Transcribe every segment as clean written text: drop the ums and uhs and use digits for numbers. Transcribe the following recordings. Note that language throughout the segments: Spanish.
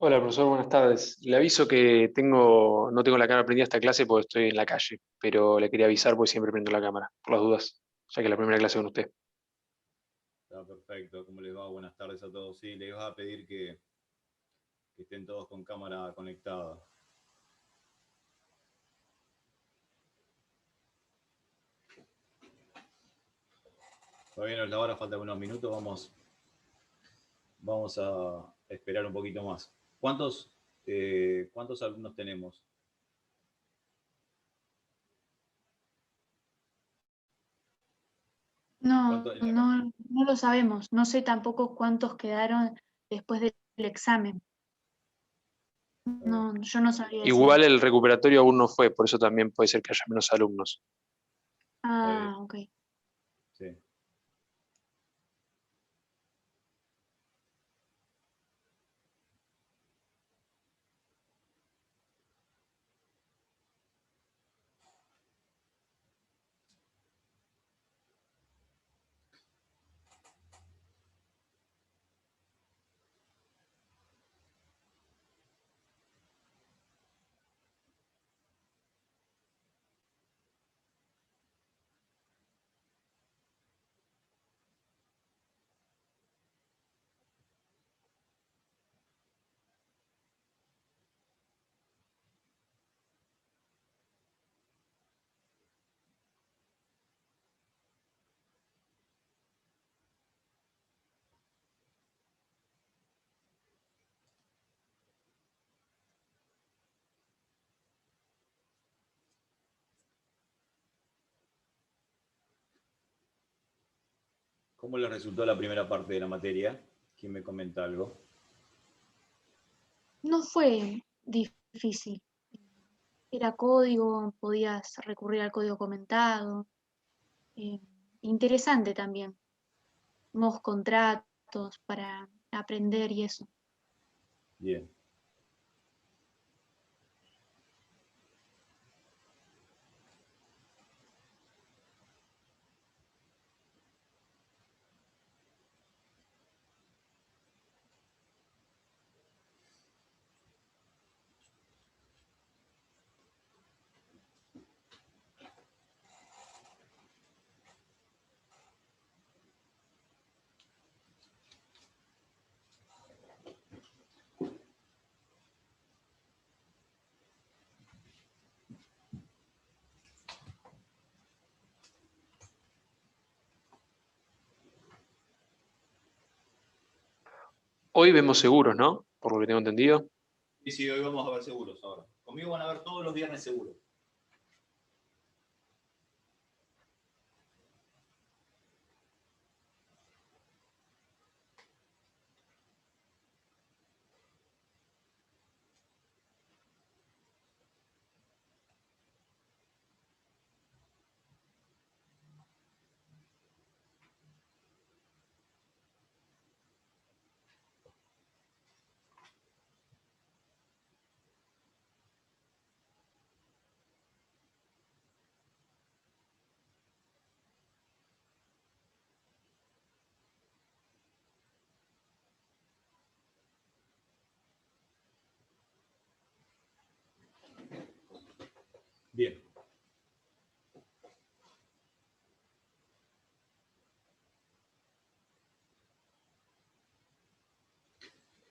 Hola, profesor, buenas tardes. Le aviso que no tengo la cámara prendida a esta clase porque estoy en la calle, pero le quería avisar porque siempre prendo la cámara, por las dudas, ya que es la primera clase con usted. Está perfecto, ¿cómo les va? Buenas tardes a todos. Sí, les iba a pedir que estén todos con cámara conectada. Todavía no es la hora, faltan unos minutos, vamos a esperar un poquito más. ¿Cuántos alumnos tenemos? No, ¿Cuántos en la- no, no lo sabemos. No sé tampoco cuántos quedaron después del examen. No, yo no sabría Igual decirle. el recuperatorio aún no fue, por eso también puede ser que haya menos alumnos. Ah, ok. Sí. ¿Cómo les resultó la primera parte de la materia? ¿Quién me comenta algo? No fue difícil. Era código, podías recurrir al código comentado. Eh, Interesante también. Nuevos contratos para aprender y eso. Bien. Hoy vemos seguros, ¿no? Por lo que tengo entendido. Sí, sí, hoy vamos a ver seguros ahora. Conmigo van a ver todos los viernes seguros. Bien.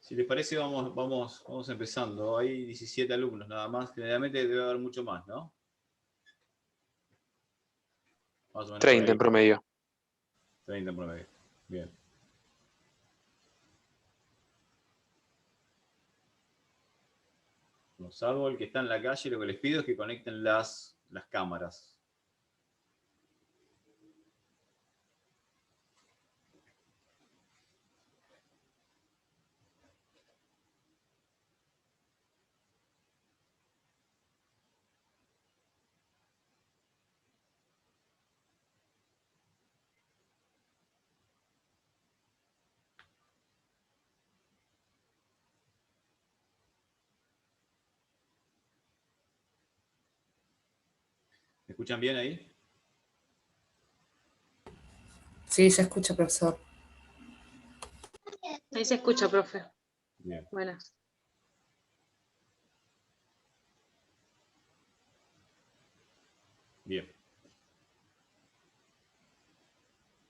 Si les parece, vamos empezando. Hay 17 alumnos nada más. Generalmente debe haber mucho más, ¿no? Más o menos por 30 en ahí. promedio. 30 en promedio. Bien. Bueno, salvo el que está en la calle, lo que les pido es que conecten las cámaras. ¿Me escuchan bien ahí? Sí, se escucha, profesor. Ahí se escucha, profe. Bien. Buenas.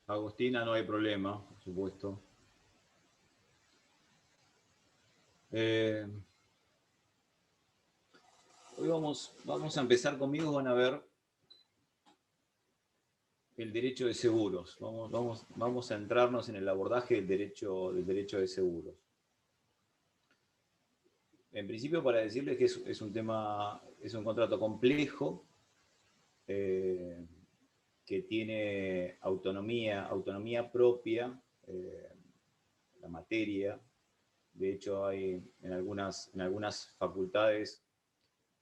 Agostina, no hay problema, por supuesto. Hoy vamos a empezar conmigo, van a ver el derecho de seguros. Vamos a centrarnos en el abordaje del derecho de seguros. En principio, para decirles que es un tema, es un contrato complejo, que tiene autonomía propia, la materia. De hecho, hay en algunas facultades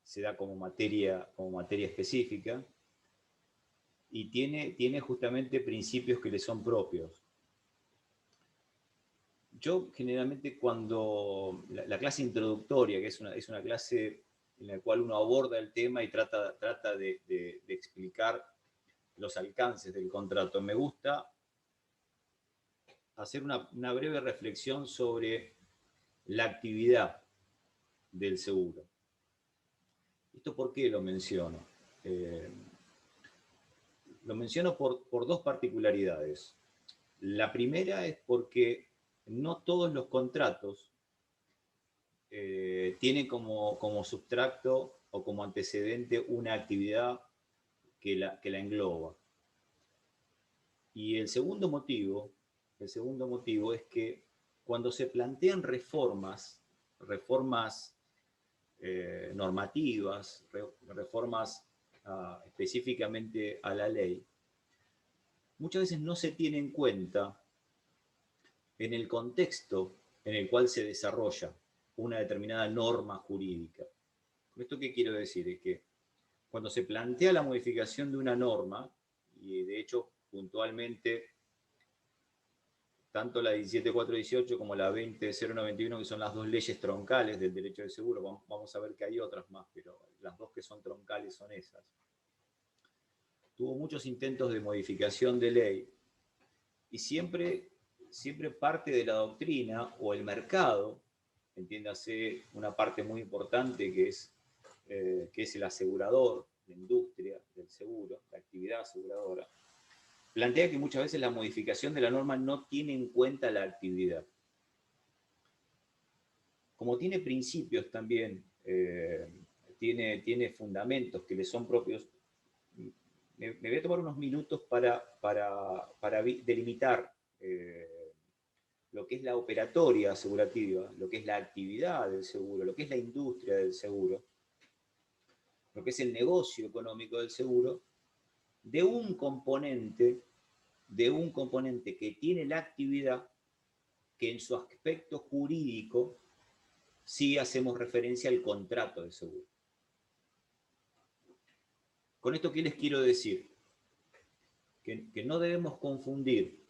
se da como materia específica, y tiene justamente principios que le son propios. Yo generalmente cuando la clase introductoria, que es una clase en la cual uno aborda el tema y trata de explicar los alcances del contrato, me gusta hacer una breve reflexión sobre la actividad del seguro. ¿Esto por qué lo menciono? Lo menciono por dos particularidades. La primera es porque no todos los contratos tienen como substrato o como antecedente una actividad que la engloba. Y el segundo motivo es que cuando se plantean reformas normativas, reformas específicamente a la ley, muchas veces no se tiene en cuenta en el contexto en el cual se desarrolla una determinada norma jurídica. ¿Con esto qué quiero decir? Es que cuando se plantea la modificación de una norma, y de hecho puntualmente tanto la 17418 como la 20091, que son las dos leyes troncales del derecho de seguro, vamos a ver que hay otras más, pero las dos que son troncales son esas. Tuvo muchos intentos de modificación de ley, y siempre parte de la doctrina o el mercado, entiéndase una parte muy importante que es el asegurador, la industria del seguro, la actividad aseguradora, plantea que muchas veces la modificación de la norma no tiene en cuenta la actividad. Como tiene principios también, tiene fundamentos que le son propios, me voy a tomar unos minutos para delimitar lo que es la operatoria asegurativa, lo que es la actividad del seguro, lo que es la industria del seguro, lo que es el negocio económico del seguro, de un componente que tiene la actividad, que en su aspecto jurídico sí hacemos referencia al contrato de seguro. Con esto, ¿qué les quiero decir? Que no debemos confundir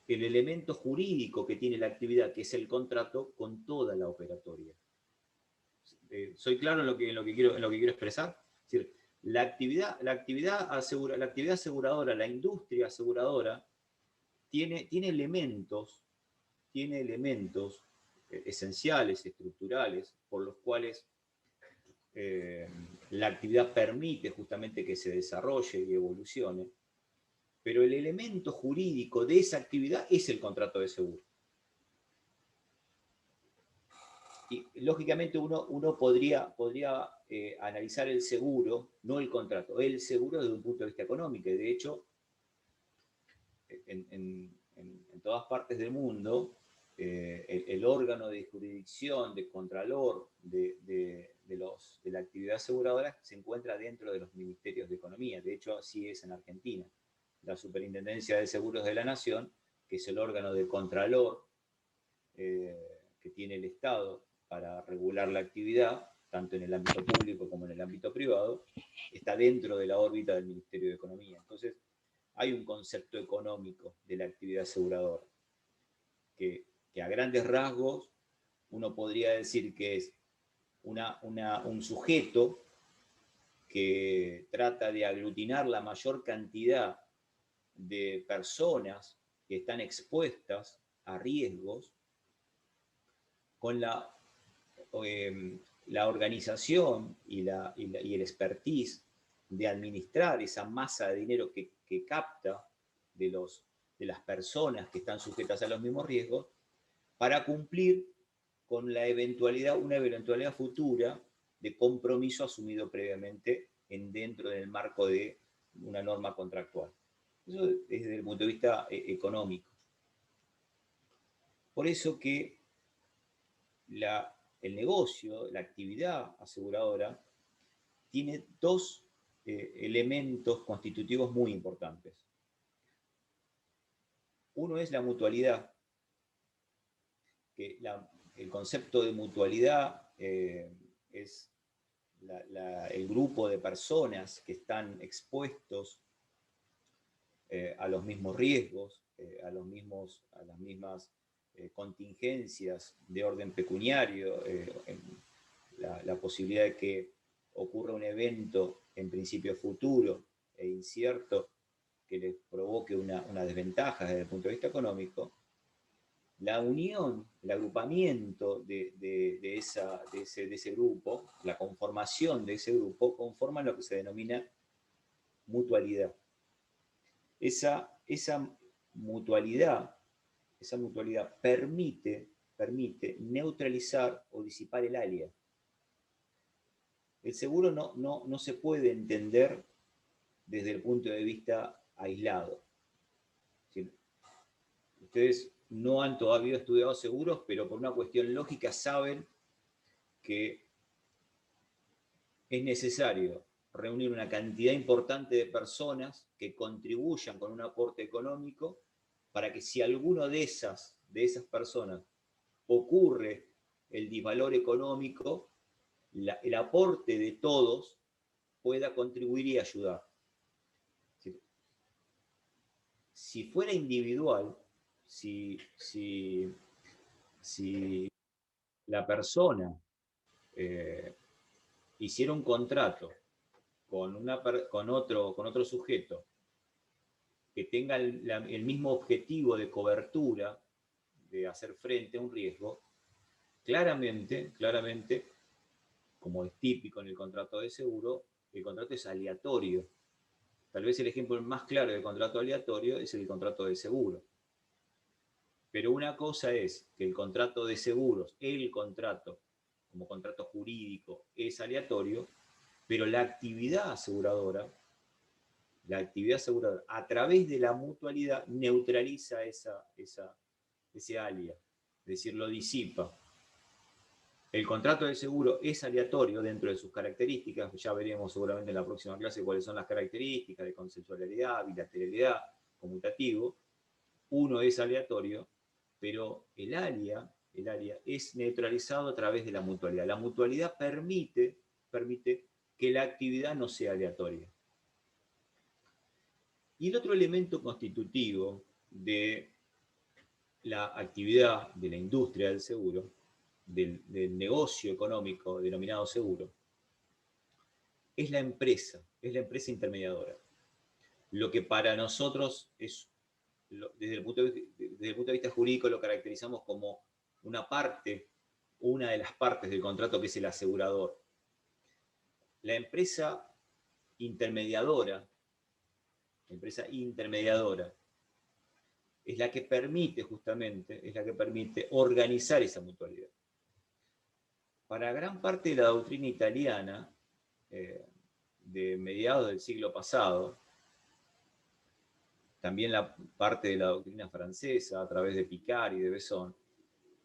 el elemento jurídico que tiene la actividad, que es el contrato, con toda la operatoria. ¿Soy claro en lo que quiero expresar? Es decir, la actividad aseguradora, la industria aseguradora, tiene elementos esenciales, estructurales, por los cuales la actividad permite justamente que se desarrolle y evolucione, pero el elemento jurídico de esa actividad es el contrato de seguro. Y lógicamente uno podría analizar el seguro, no el contrato, el seguro desde un punto de vista económico. Y de hecho, en todas partes del mundo, el órgano de jurisdicción, de contralor de la actividad aseguradora se encuentra dentro de los ministerios de economía. De hecho, así es en Argentina. La Superintendencia de Seguros de la Nación, que es el órgano de contralor que tiene el Estado para regular la actividad, tanto en el ámbito público como en el ámbito privado, está dentro de la órbita del Ministerio de Economía. Entonces, hay un concepto económico de la actividad aseguradora, que a grandes rasgos uno podría decir que es un sujeto que trata de aglutinar la mayor cantidad de personas que están expuestas a riesgos, con la organización y el expertise de administrar esa masa de dinero que capta de las personas que están sujetas a los mismos riesgos, para cumplir con una eventualidad futura de compromiso asumido previamente dentro del marco de una norma contractual. Eso desde el punto de vista económico. Por eso que el negocio, la actividad aseguradora, tiene dos elementos constitutivos muy importantes. Uno es la mutualidad, que el concepto de mutualidad es el grupo de personas que están expuestos a los mismos riesgos, a las mismas contingencias de orden pecuniario, la posibilidad de que ocurra un evento en principio futuro e incierto que les provoque una desventaja desde el punto de vista económico. La unión, el agrupamiento de ese grupo, la conformación de ese grupo, conforman lo que se denomina mutualidad. Esa mutualidad permite neutralizar o disipar el alia. El seguro no se puede entender desde el punto de vista aislado. ¿Sí? Ustedes no han todavía estudiado seguros, pero por una cuestión lógica saben que es necesario reunir una cantidad importante de personas que contribuyan con un aporte económico para que si alguno de esas personas ocurre el disvalor económico, el aporte de todos pueda contribuir y ayudar. Si fuera individual, si la persona hiciera un contrato con otro sujeto que tenga el mismo objetivo de cobertura, de hacer frente a un riesgo, claramente, como es típico en el contrato de seguro, el contrato es aleatorio. Tal vez el ejemplo más claro de contrato aleatorio es el contrato de seguro. Pero una cosa es que el contrato de seguros, el contrato como contrato jurídico, es aleatorio, pero la actividad aseguradora, a través de la mutualidad, neutraliza ese alia, es decir, lo disipa. El contrato de seguro es aleatorio dentro de sus características, ya veremos seguramente en la próxima clase cuáles son las características de consensualidad, bilateralidad, conmutativo. Uno es aleatorio, pero el alia es neutralizado a través de la mutualidad. La mutualidad permite que la actividad no sea aleatoria. Y el otro elemento constitutivo de la actividad de la industria del seguro, del negocio económico denominado seguro, es la empresa intermediadora. Lo que para nosotros es, desde el punto de vista jurídico, lo caracterizamos como una de las partes del contrato, que es el asegurador. La empresa intermediadora es la que permite organizar esa mutualidad. Para gran parte de la doctrina italiana, de mediados del siglo pasado, también la parte de la doctrina francesa, a través de Picard y de Besson,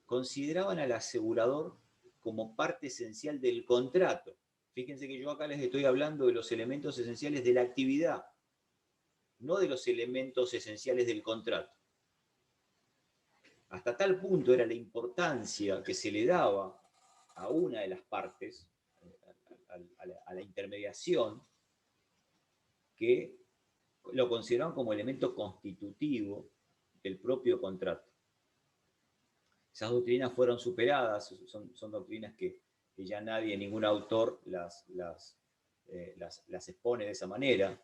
consideraban al asegurador como parte esencial del contrato. Fíjense que yo acá les estoy hablando de los elementos esenciales de la actividad, no de los elementos esenciales del contrato. Hasta tal punto era la importancia que se le daba a una de las partes, a la intermediación, que lo consideraban como elemento constitutivo del propio contrato. Esas doctrinas fueron superadas, son doctrinas que ya nadie, ningún autor las expone de esa manera.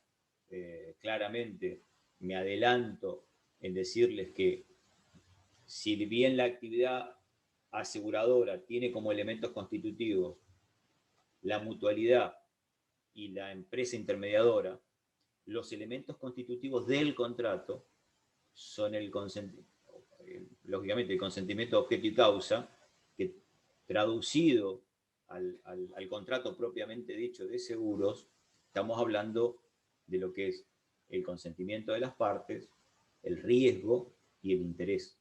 Claramente me adelanto en decirles que si bien la actividad aseguradora tiene como elementos constitutivos la mutualidad y la empresa intermediadora, los elementos constitutivos del contrato son lógicamente el consentimiento de objeto y causa, que traducido al contrato propiamente dicho de seguros, estamos hablando de lo que es el consentimiento de las partes, el riesgo y el interés.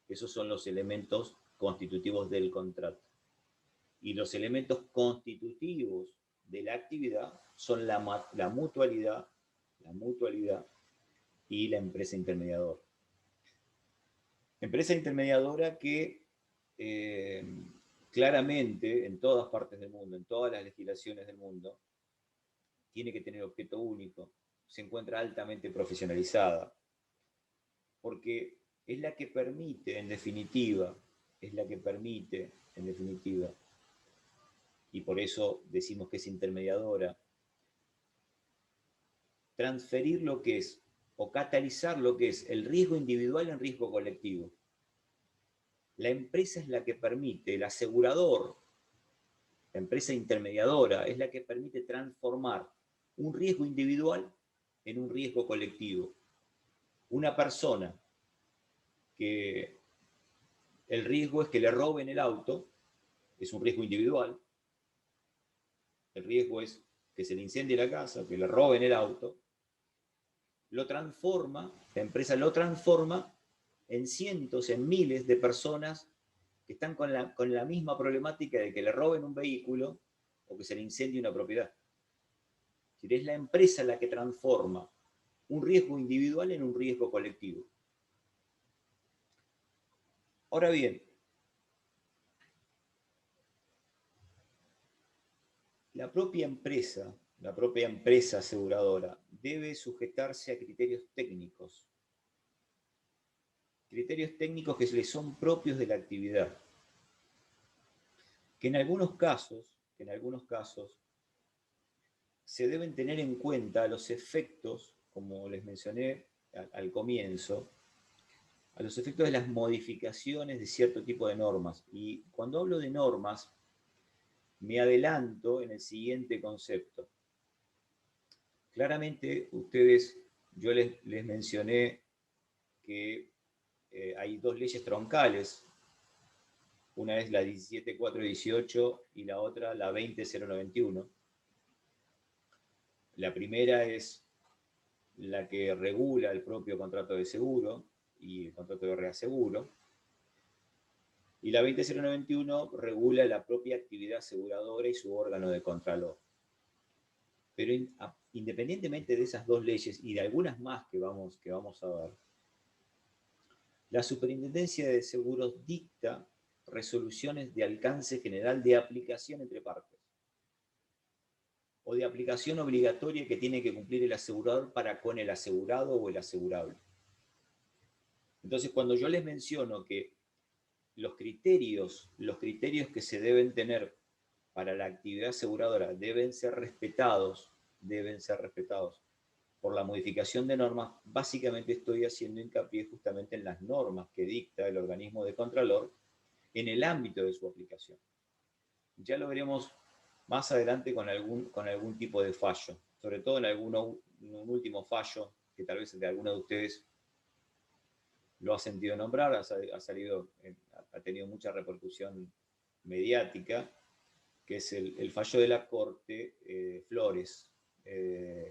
Esos son los elementos constitutivos del contrato. Y los elementos constitutivos de la actividad son la mutualidad y la empresa intermediadora. Empresa intermediadora que claramente en todas partes del mundo, en todas las legislaciones del mundo, tiene que tener objeto único, se encuentra altamente profesionalizada, porque es la que permite, en definitiva, y por eso decimos que es intermediadora, transferir lo que es, o catalizar lo que es el riesgo individual en riesgo colectivo. La empresa es la que permite, el asegurador, la empresa intermediadora, es la que permite transformar un riesgo individual en un riesgo colectivo. Una persona que el riesgo es que le roben el auto, es un riesgo individual. El riesgo es que se le incendie la casa, que le roben el auto. La empresa lo transforma en cientos, en miles de personas que están con la misma problemática de que le roben un vehículo o que se le incendie una propiedad. Es la empresa la que transforma un riesgo individual en un riesgo colectivo. Ahora bien, la propia empresa aseguradora debe sujetarse a criterios técnicos que le son propios de la actividad, que en algunos casos se deben tener en cuenta los efectos, como les mencioné al comienzo, a los efectos de las modificaciones de cierto tipo de normas. Y cuando hablo de normas, me adelanto en el siguiente concepto. Claramente, yo les mencioné que hay dos leyes troncales. Una es la 17.418 y la otra la 20.091. La primera es la que regula el propio contrato de seguro y el contrato de reaseguro. Y la 20.091 regula la propia actividad aseguradora y su órgano de contralor. Pero independientemente de esas dos leyes y de algunas más que vamos a ver, la Superintendencia de Seguros dicta resoluciones de alcance general de aplicación entre partes, o de aplicación obligatoria que tiene que cumplir el asegurador para con el asegurado o el asegurable. Entonces, cuando yo les menciono que los criterios que se deben tener para la actividad aseguradora deben ser respetados por la modificación de normas, básicamente estoy haciendo hincapié justamente en las normas que dicta el organismo de contralor en el ámbito de su aplicación. Ya lo veremos más adelante con algún tipo de fallo, sobre todo en un último fallo que tal vez de alguno de ustedes lo ha sentido nombrar, ha tenido mucha repercusión mediática, que es el fallo de la Corte Flores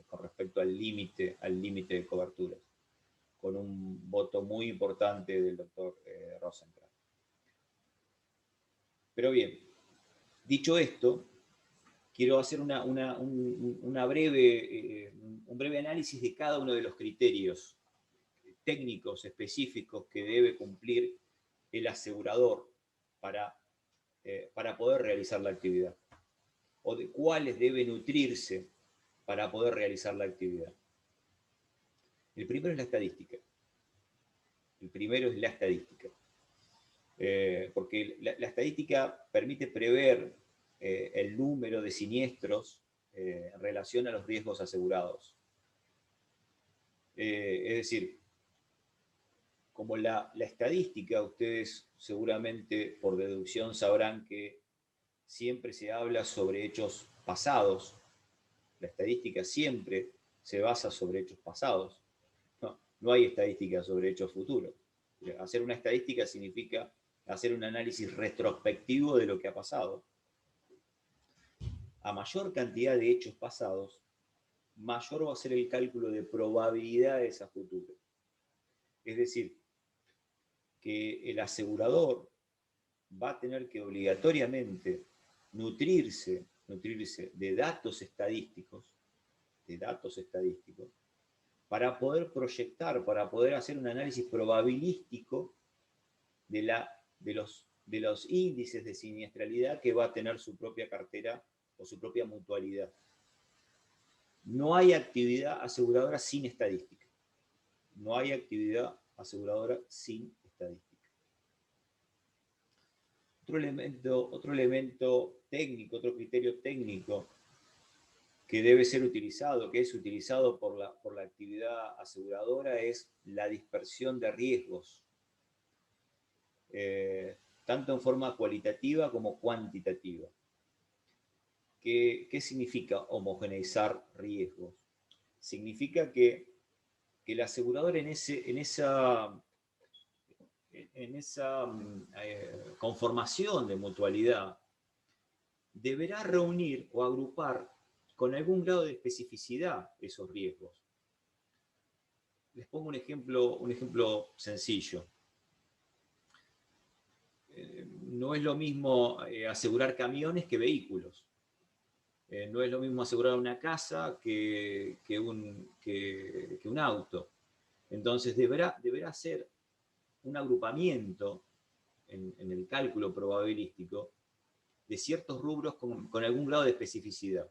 con respecto al límite de coberturas, con un voto muy importante del doctor Rosenkrantz. Pero bien, dicho esto, quiero hacer un breve análisis de cada uno de los criterios técnicos específicos que debe cumplir el asegurador para poder realizar la actividad, o de cuáles debe nutrirse para poder realizar la actividad. El primero es la estadística. Porque la estadística permite prever el número de siniestros en relación a los riesgos asegurados. Es decir, como la estadística, ustedes seguramente por deducción sabrán que siempre se habla sobre hechos pasados. La estadística siempre se basa sobre hechos pasados. ¿No? No hay estadística sobre hechos futuros. Hacer una estadística significa hacer un análisis retrospectivo de lo que ha pasado. A mayor cantidad de hechos pasados, mayor va a ser el cálculo de probabilidades a futuro. Es decir, que el asegurador va a tener que obligatoriamente nutrirse de datos estadísticos, para poder proyectar, para poder hacer un análisis probabilístico de los índices de siniestralidad que va a tener su propia cartera o su propia mutualidad. No hay actividad aseguradora sin estadística. No hay actividad aseguradora sin estadística. Otro elemento técnico, otro criterio técnico que debe ser utilizado, que es utilizado por la actividad aseguradora, es la dispersión de riesgos, tanto en forma cualitativa como cuantitativa. ¿Qué significa homogeneizar riesgos? Significa que el asegurador en esa conformación de mutualidad deberá reunir o agrupar con algún grado de especificidad esos riesgos. Les pongo un ejemplo sencillo. No es lo mismo asegurar camiones que vehículos. No es lo mismo asegurar una casa que un auto. Entonces deberá ser un agrupamiento en el cálculo probabilístico de ciertos rubros con algún grado de especificidad.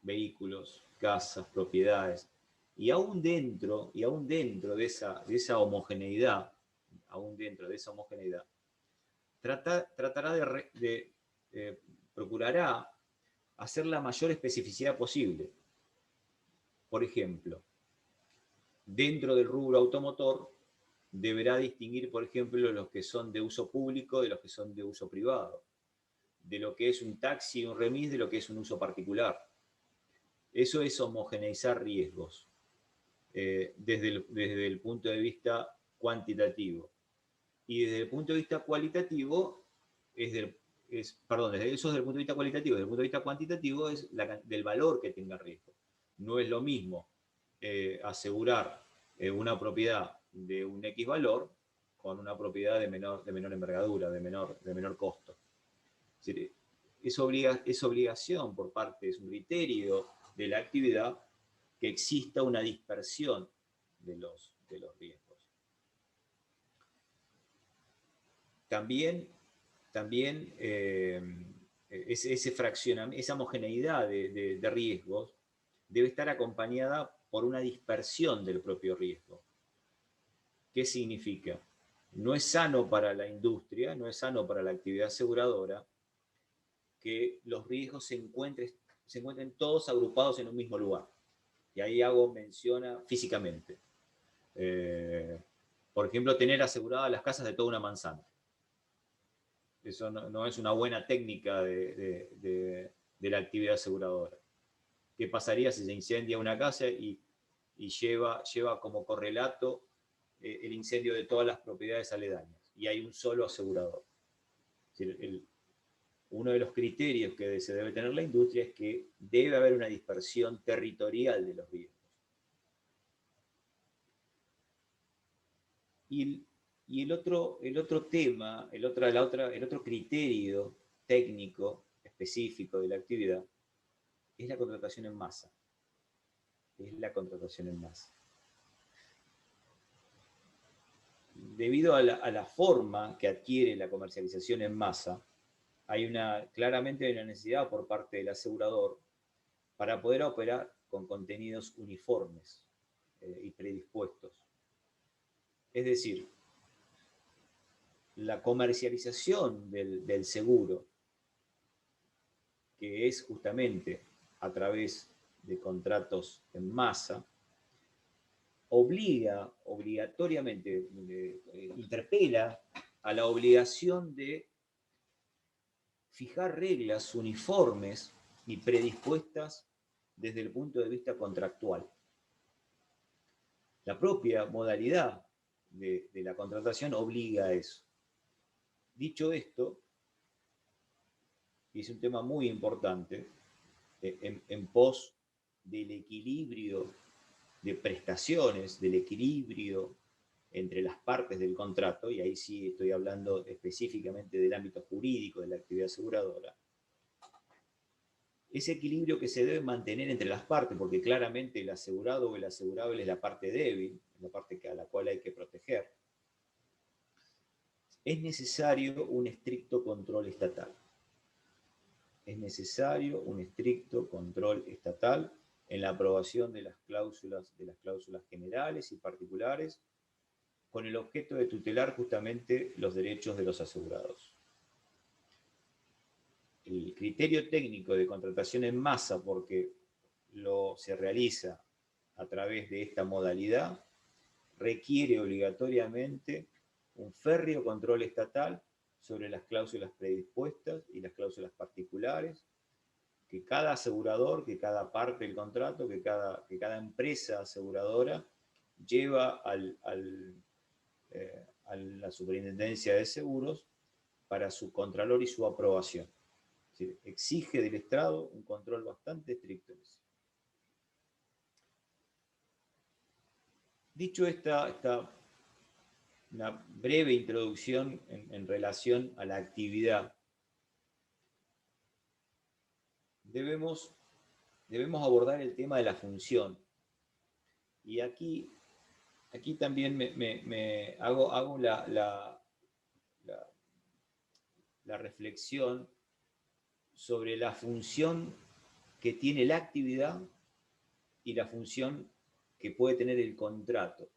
Vehículos, casas, propiedades. Y aún dentro de esa homogeneidad, procurará hacer la mayor especificidad posible. Por ejemplo, dentro del rubro automotor, deberá distinguir, por ejemplo, los que son de uso público de los que son de uso privado, de lo que es un taxi, un remis, de lo que es un uso particular. Eso es homogeneizar riesgos desde el punto de vista cuantitativo. Y desde el punto de vista cualitativo, desde el punto de vista cualitativo, desde el punto de vista cuantitativo es del valor que tenga el riesgo. No es lo mismo asegurar una propiedad de un X valor con una propiedad de menor envergadura, de menor costo. Es decir, es obligación por parte, es un criterio de la actividad que exista una dispersión de los riesgos. También esa homogeneidad de riesgos debe estar acompañada por una dispersión del propio riesgo. ¿Qué significa? No es sano para la industria, no es sano para la actividad aseguradora que los riesgos se encuentren todos agrupados en un mismo lugar. Y ahí hago mención físicamente. Por ejemplo, tener aseguradas las casas de toda una manzana. Eso no es una buena técnica de la actividad aseguradora. ¿Qué pasaría si se incendia una casa y lleva como correlato el incendio de todas las propiedades aledañas? Y hay un solo asegurador. Es decir, uno de los criterios que se debe tener la industria es que debe haber una dispersión territorial de los riesgos. Y el otro tema, el otro criterio técnico específico de la actividad es la contratación en masa. Debido a la forma que adquiere la comercialización en masa, claramente hay una necesidad por parte del asegurador para poder operar con contenidos uniformes y predispuestos. Es decir, la comercialización del seguro, que es justamente a través de contratos en masa, obligatoriamente, interpela a la obligación de fijar reglas uniformes y predispuestas desde el punto de vista contractual. La propia modalidad de la contratación obliga a eso. Dicho esto, y es un tema muy importante, en pos del equilibrio de prestaciones, del equilibrio entre las partes del contrato, y ahí sí estoy hablando específicamente del ámbito jurídico de la actividad aseguradora, ese equilibrio que se debe mantener entre las partes, porque claramente el asegurado o el asegurable es la parte débil, la parte a la cual hay que proteger, es necesario un estricto control estatal. Es necesario un estricto control estatal en la aprobación de las cláusulas generales y particulares, con el objeto de tutelar justamente los derechos de los asegurados. El criterio técnico de contratación en masa, porque se realiza a través de esta modalidad, requiere obligatoriamente un férreo control estatal sobre las cláusulas predispuestas y las cláusulas particulares, que cada asegurador, que cada parte del contrato, que cada empresa aseguradora lleva a la Superintendencia de Seguros para su contralor y su aprobación. Es decir, exige del Estado un control bastante estricto en eso. Dicho una breve introducción en relación a la actividad, debemos abordar el tema de la función. Y aquí también me hago la reflexión sobre la función que tiene la actividad y la función que puede tener el contrato,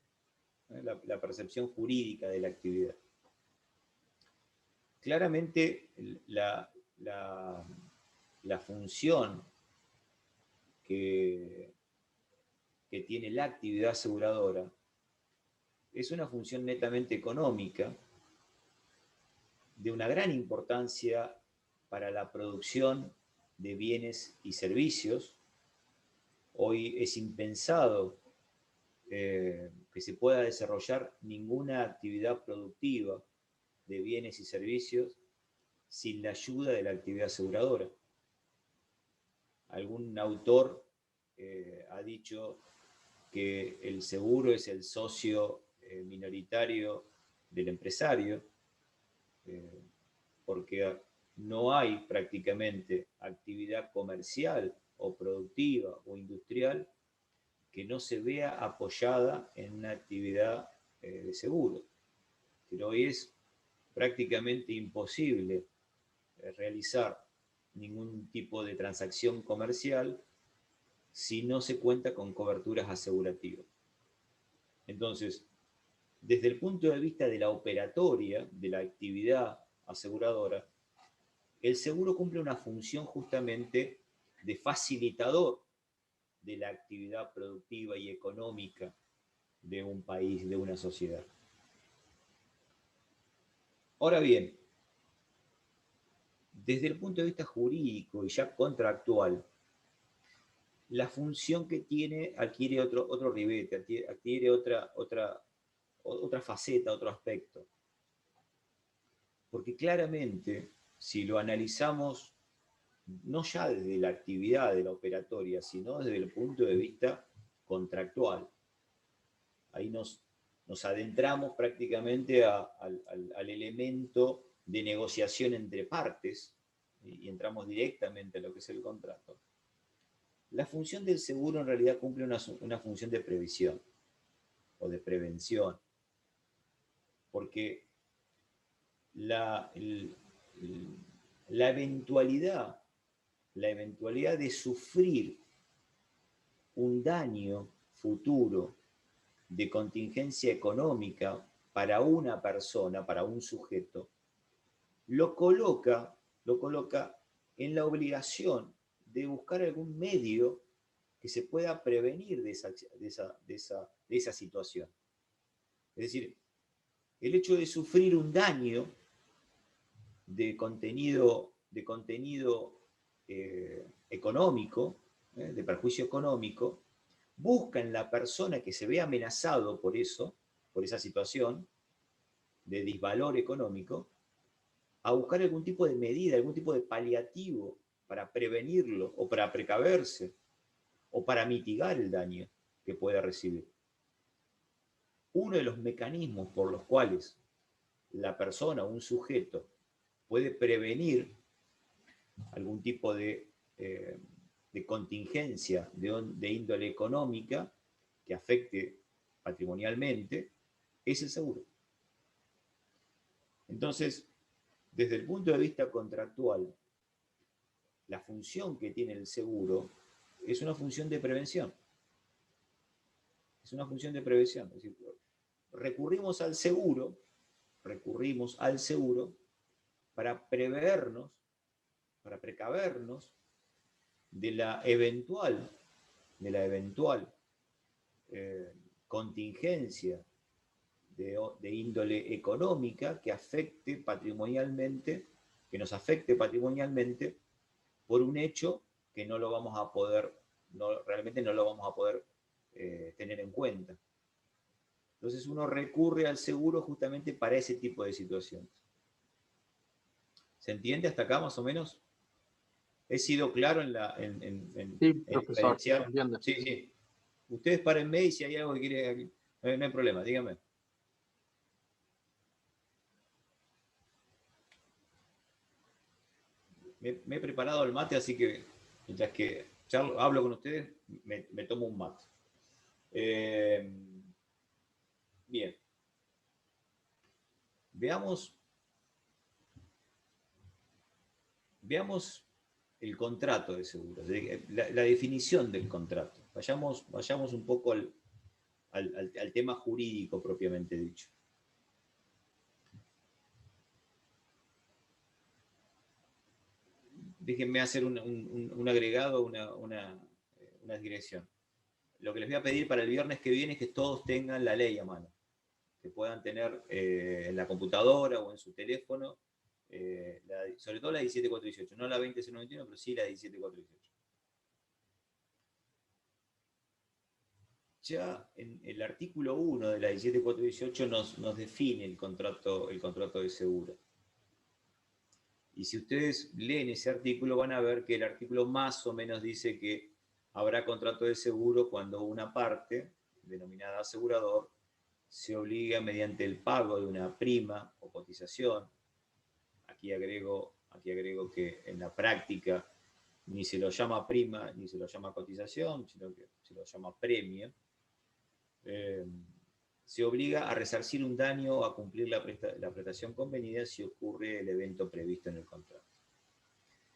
la percepción jurídica de la actividad. Claramente la función que tiene la actividad aseguradora es una función netamente económica, de una gran importancia para la producción de bienes y servicios. Hoy es impensado que se pueda desarrollar ninguna actividad productiva de bienes y servicios sin la ayuda de la actividad aseguradora. Algún autor ha dicho que el seguro es el socio minoritario del empresario, porque no hay prácticamente actividad comercial o productiva o industrial que no se vea apoyada en una actividad de seguro. Pero hoy es prácticamente imposible realizar ningún tipo de transacción comercial si no se cuenta con coberturas asegurativas. Entonces, desde el punto de vista de la operatoria, de la actividad aseguradora, el seguro cumple una función justamente de facilitador de la actividad productiva y económica de un país, de una sociedad. Ahora bien, desde el punto de vista jurídico y ya contractual, la función que tiene adquiere otro ribete, adquiere otra faceta, otro aspecto. Porque claramente, si lo analizamos no ya desde la actividad de la operatoria, sino desde el punto de vista contractual, ahí nos adentramos prácticamente al elemento de negociación entre partes y entramos directamente a lo que es el contrato. La función del seguro en realidad cumple una función de previsión o de prevención, porque la eventualidad de sufrir un daño futuro de contingencia económica para una persona, para un sujeto, lo coloca en la obligación de buscar algún medio que se pueda prevenir de esa situación. Es decir, el hecho de sufrir un daño de contenido económico, de perjuicio económico, busca en la persona que se ve amenazado por eso, por esa situación de disvalor económico, a buscar algún tipo de medida, algún tipo de paliativo para prevenirlo o para precaverse o para mitigar el daño que pueda recibir. Uno de los mecanismos por los cuales la persona o un sujeto puede prevenir algún tipo de contingencia de índole económica que afecte patrimonialmente es el seguro. Entonces, desde el punto de vista contractual, la función que tiene el seguro es una función de prevención. Es una función de prevención. Es decir, recurrimos al seguro para prevernos, para precavernos de la eventual contingencia de índole económica que afecte patrimonialmente, que nos afecte patrimonialmente por un hecho que no lo vamos a poder, realmente no lo vamos a poder tener en cuenta. Entonces uno recurre al seguro justamente para ese tipo de situaciones. ¿Se entiende hasta acá más o menos? ¿He sido claro Sí, en profesor, diferenciar? entiendo. Sí, sí. Ustedes párenme y si hay algo que quieren, no hay problema, díganme. Me he preparado el mate, así que mientras que hablo con ustedes, me tomo un mate. Bien. Veamos el contrato de seguro, la definición del contrato. Vayamos un poco al tema jurídico propiamente dicho. Déjenme hacer un agregado, una digresión. Lo que les voy a pedir para el viernes que viene es que todos tengan la ley a mano, que puedan tener en la computadora o en su teléfono, sobre todo la 17418, no la 20091, pero sí la 17418. Ya en el artículo 1 de la 17418 nos define el contrato de seguro. Y si ustedes leen ese artículo van a ver que el artículo más o menos dice que habrá contrato de seguro cuando una parte, denominada asegurador, se obliga mediante el pago de una prima o cotización. Aquí agrego que en la práctica ni se lo llama prima ni se lo llama cotización, sino que se lo llama premio. Se obliga a resarcir un daño o a cumplir la prestación convenida si ocurre el evento previsto en el contrato.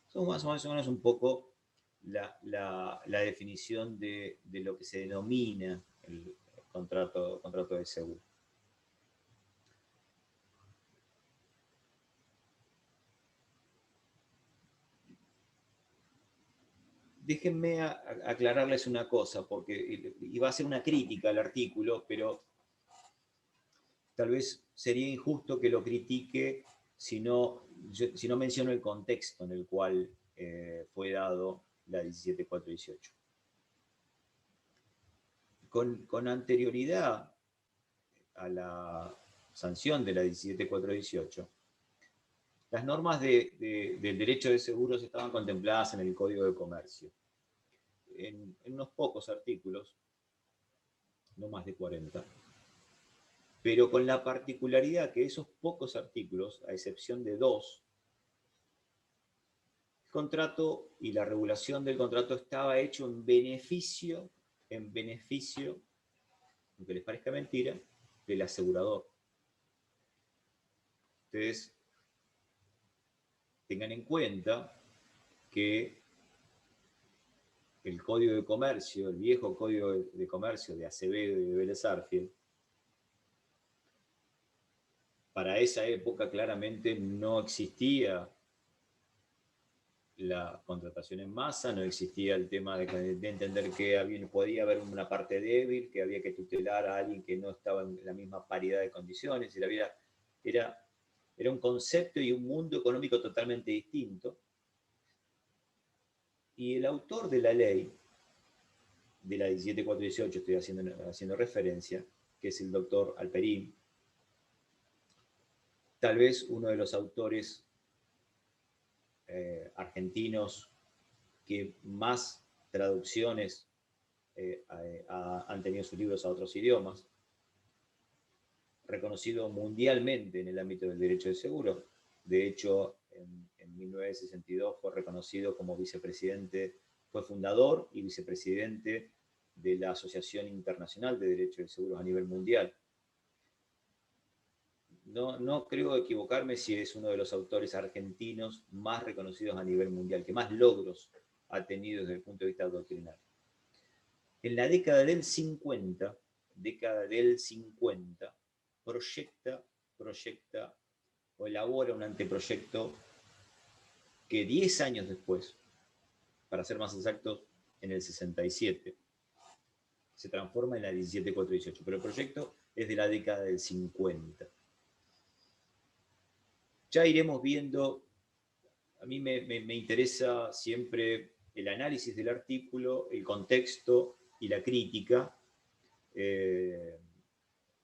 Eso más o menos un poco la definición de lo que se denomina el contrato de seguro. Déjenme aclararles una cosa, porque iba a ser una crítica al artículo, pero tal vez sería injusto que lo critique si no menciono el contexto en el cual fue dado la 17418. Con anterioridad a la sanción de la 17418, las normas del derecho de seguros estaban contempladas en el Código de Comercio, en unos pocos artículos, no más de 40, pero con la particularidad que esos pocos artículos, a excepción de 2, el contrato y la regulación del contrato estaba hecho en beneficio, aunque les parezca mentira, del asegurador. Ustedes tengan en cuenta que el Código de Comercio, el viejo Código de Comercio de Acevedo y de Vélez Arfield, para esa época claramente no existía la contratación en masa, no existía el tema de entender que podía haber una parte débil, que había que tutelar a alguien que no estaba en la misma paridad de condiciones. Era un concepto y un mundo económico totalmente distinto. Y el autor de la ley de la 17418 estoy haciendo referencia, que es el doctor Alperín, tal vez uno de los autores argentinos que más traducciones han tenido sus libros a otros idiomas, reconocido mundialmente en el ámbito del derecho de seguro. De hecho, en 1962 fue reconocido como vicepresidente, fue fundador y vicepresidente de la Asociación Internacional de Derecho de Seguros a nivel mundial. No creo equivocarme si es uno de los autores argentinos más reconocidos a nivel mundial, que más logros ha tenido desde el punto de vista doctrinal. En la década del 50, proyecta o elabora un anteproyecto que 10 años después, para ser más exactos, en el 67, se transforma en la 17418, pero el proyecto es de la década del 50. Ya iremos viendo, a mí me interesa siempre el análisis del artículo, el contexto y la crítica,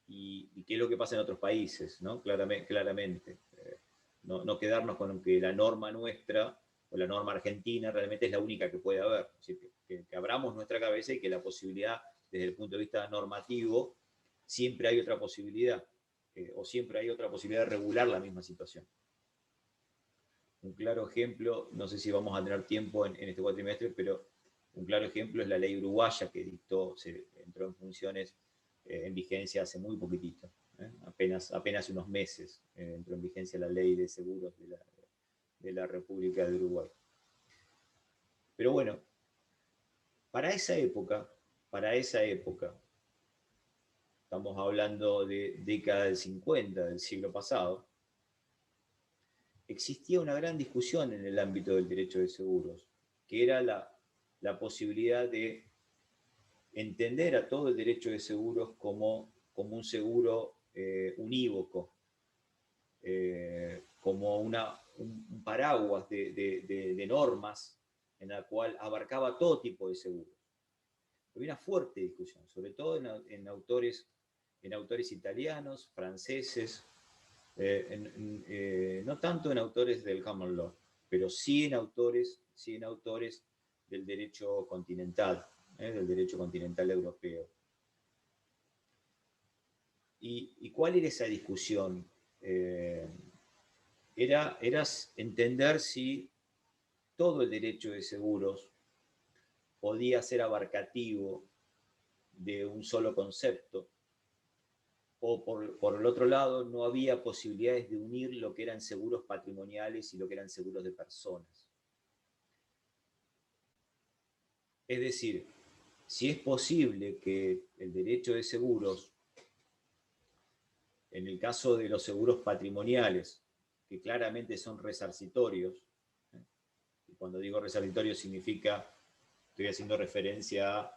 y qué es lo que pasa en otros países, ¿no? Claramente. No quedarnos con que la norma nuestra o la norma argentina realmente es la única que puede haber. Es decir, que abramos nuestra cabeza y que la posibilidad, desde el punto de vista normativo, siempre hay otra posibilidad, o siempre hay otra posibilidad de regular la misma situación. Un claro ejemplo, no sé si vamos a tener tiempo en este cuatrimestre, pero un claro ejemplo es la ley uruguaya que entró en funciones, en vigencia hace muy poquitito, apenas unos meses entró en vigencia la ley de seguros de la República de Uruguay. Pero bueno, para esa época, estamos hablando de década del 50 del siglo pasado, existía una gran discusión en el ámbito del derecho de seguros, que era la posibilidad de entender a todo el derecho de seguros como un seguro unívoco, como un paraguas de normas en la cual abarcaba todo tipo de seguros. Había una fuerte discusión, sobre todo en autores italianos, franceses, no tanto en autores del common law, pero sí en autores del derecho continental, del derecho continental europeo. ¿Y cuál era esa discusión? Era entender si todo el derecho de seguros podía ser abarcativo de un solo concepto, o por el otro lado no había posibilidades de unir lo que eran seguros patrimoniales y lo que eran seguros de personas. Es decir, si es posible que el derecho de seguros, en el caso de los seguros patrimoniales, que claramente son resarcitorios, y cuando digo resarcitorios significa, estoy haciendo referencia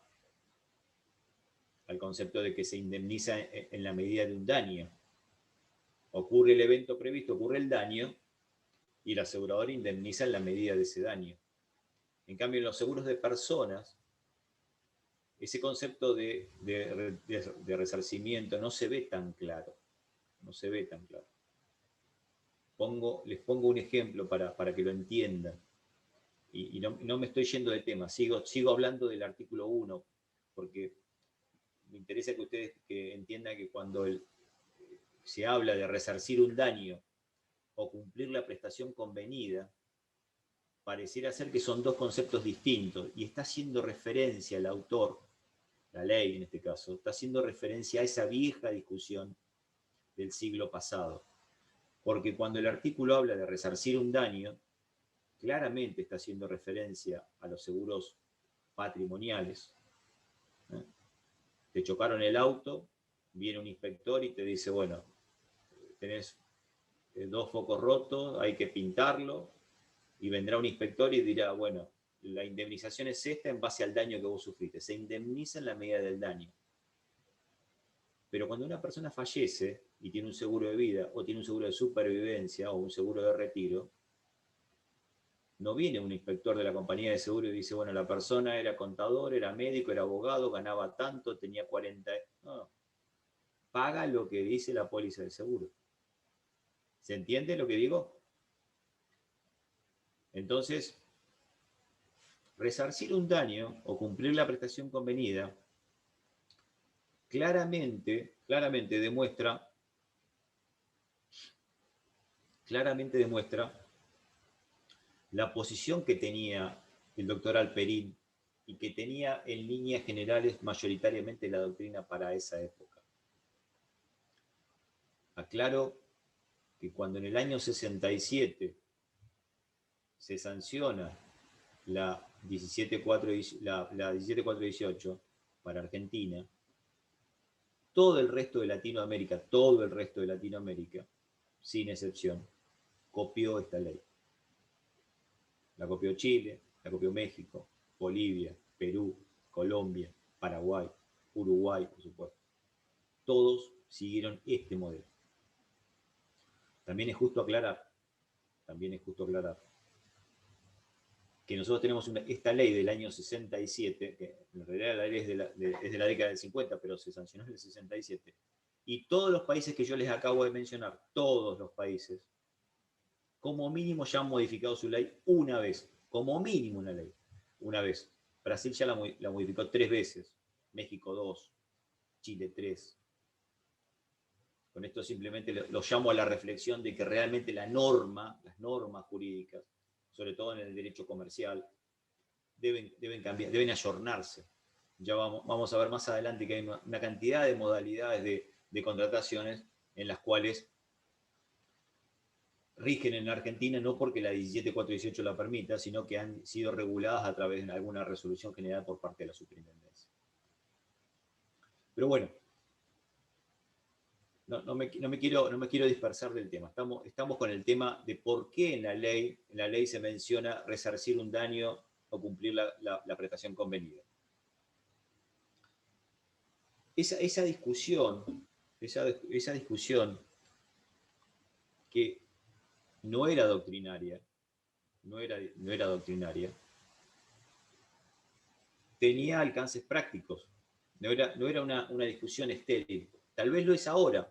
al concepto de que se indemniza en la medida de un daño. Ocurre el evento previsto, ocurre el daño, y el asegurador indemniza en la medida de ese daño. En cambio, en los seguros de personas, ese concepto de resarcimiento no se ve tan claro. No se ve tan claro. Les pongo un ejemplo para que lo entiendan. Y no me estoy yendo de tema, sigo hablando del artículo 1, porque me interesa que ustedes entiendan que cuando se habla de resarcir un daño o cumplir la prestación convenida, pareciera ser que son dos conceptos distintos, y está haciendo referencia el autor, la ley en este caso, está haciendo referencia a esa vieja discusión del siglo pasado. Porque cuando el artículo habla de resarcir un daño, claramente está haciendo referencia a los seguros patrimoniales. Te chocaron el auto, viene un inspector y te dice, bueno, tenés 2 focos rotos, hay que pintarlo, y vendrá un inspector y dirá, bueno, la indemnización es esta en base al daño que vos sufriste. Se indemniza en la medida del daño. Pero cuando una persona fallece y tiene un seguro de vida, o tiene un seguro de supervivencia, o un seguro de retiro, No viene un inspector de la compañía de seguro y dice, bueno, la persona era contador, era médico, era abogado, ganaba tanto, tenía 40... No, paga lo que dice la póliza de seguro. ¿Se entiende lo que digo? Entonces, resarcir un daño o cumplir la prestación convenida claramente demuestra la posición que tenía el doctor Alperín y que tenía en líneas generales mayoritariamente la doctrina para esa época. Aclaro que cuando en el año 67 se sanciona la 17418 para Argentina, todo el resto de Latinoamérica, sin excepción, copió esta ley. La copió Chile, la copió México, Bolivia, Perú, Colombia, Paraguay, Uruguay, por supuesto. Todos siguieron este modelo. También es justo aclarar que nosotros tenemos esta ley del año 67, que en realidad la ley es de la década del 50, pero se sancionó en el 67, y todos los países que yo les acabo de mencionar, todos los países, como mínimo ya han modificado su ley una vez, como mínimo una vez. Brasil ya la modificó 3 veces, México 2, Chile 3. Con esto simplemente lo llamo a la reflexión de que realmente las normas jurídicas, sobre todo en el derecho comercial, deben cambiar, deben ayornarse. Ya vamos a ver más adelante que hay una cantidad de modalidades de contrataciones en las cuales rigen en Argentina no porque la 17418 la permita, sino que han sido reguladas a través de alguna resolución generada por parte de la superintendencia. Pero bueno, no me quiero dispersar del tema. Estamos con el tema de por qué en la ley se menciona resarcir un daño o cumplir la prestación convenida. Esa discusión que no era doctrinaria, tenía alcances prácticos. No era una discusión estéril. Tal vez lo es ahora,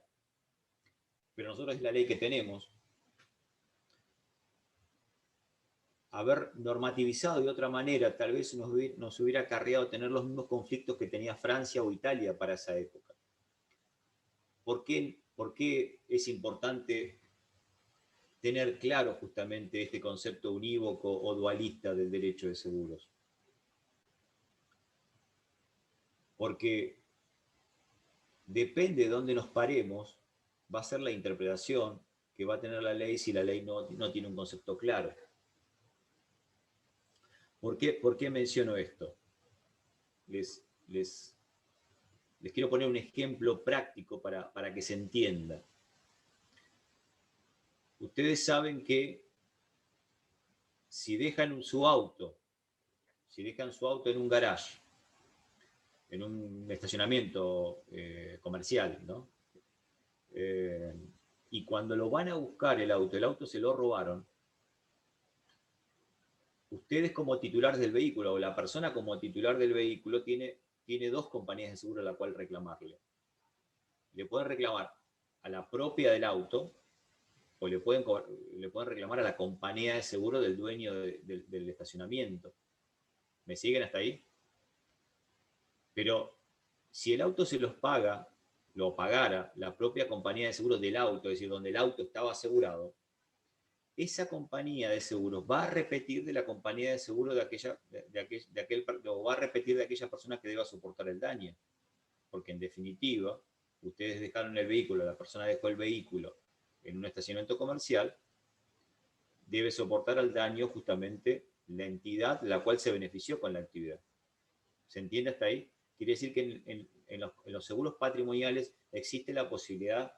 pero nosotros es la ley que tenemos. Haber normativizado de otra manera tal vez nos hubiera acarreado tener los mismos conflictos que tenía Francia o Italia para esa época. ¿Por qué es importante tener claro justamente este concepto unívoco o dualista del derecho de seguros? Porque depende de dónde nos paremos, va a ser la interpretación que va a tener la ley si la ley no tiene un concepto claro. ¿Por qué menciono esto? Les quiero poner un ejemplo práctico para que se entienda. Ustedes saben que si dejan su auto en un garage, en un estacionamiento comercial, ¿no? Y cuando lo van a buscar el auto se lo robaron, ustedes como titular del vehículo o la persona como titular del vehículo tiene 2 compañías de seguro a la cual reclamarle. Le pueden reclamar a la propia del auto o le pueden reclamar a la compañía de seguro del dueño del estacionamiento. ¿Me siguen hasta ahí? Pero si el auto se lo pagara la propia compañía de seguro del auto, es decir, donde el auto estaba asegurado, esa compañía de seguros va a repetir de la compañía de seguro o va a repetir de aquella persona que deba soportar el daño. Porque en definitiva, ustedes dejaron el vehículo, la persona dejó el vehículo en un estacionamiento comercial, debe soportar el daño justamente la entidad de la cual se benefició con la actividad. ¿Se entiende hasta ahí? Quiere decir que en los seguros patrimoniales existe la posibilidad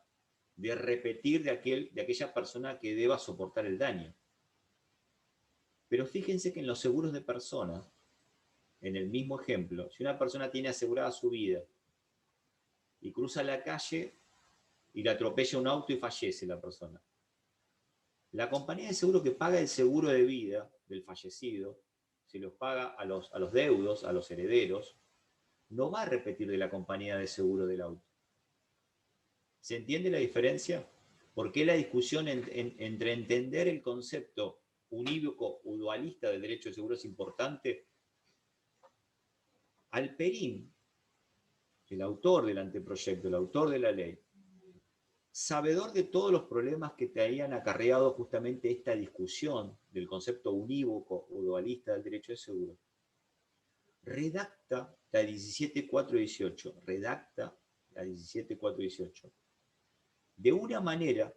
de repetir de aquella persona que deba soportar el daño. Pero fíjense que en los seguros de personas, en el mismo ejemplo, si una persona tiene asegurada su vida y cruza la calle y la atropella un auto y fallece la persona, la compañía de seguro que paga el seguro de vida del fallecido, se los paga a los deudos, a los herederos, no va a repetir de la compañía de seguro del auto. ¿Se entiende la diferencia? ¿Por qué la discusión entre entender el concepto unívoco o dualista del derecho de seguro es importante? Alperín, el autor del anteproyecto, el autor de la ley, sabedor de todos los problemas que te habían acarreado justamente esta discusión del concepto unívoco o dualista del derecho de seguro, redacta la 17.418, de una manera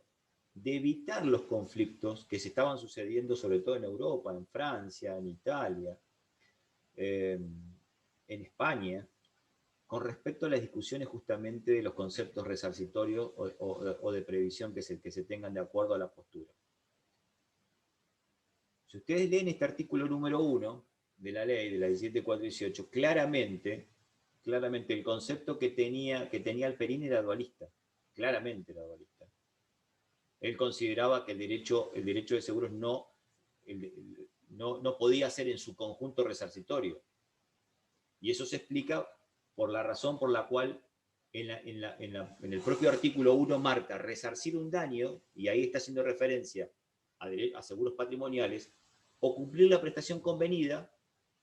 de evitar los conflictos que se estaban sucediendo sobre todo en Europa, en Francia, en Italia, en España, con respecto a las discusiones justamente de los conceptos resarcitorios o de previsión que se tengan de acuerdo a la postura. Si ustedes leen este artículo número 1 de la ley, de la 17.418, claramente el concepto que tenía Alperín era dualista, claramente era dualista. Él consideraba que el derecho de seguros no podía ser en su conjunto resarcitorio. Y eso se explica por la razón por la cual en el propio artículo 1 marca resarcir un daño, y ahí está haciendo referencia a seguros patrimoniales, o cumplir la prestación convenida,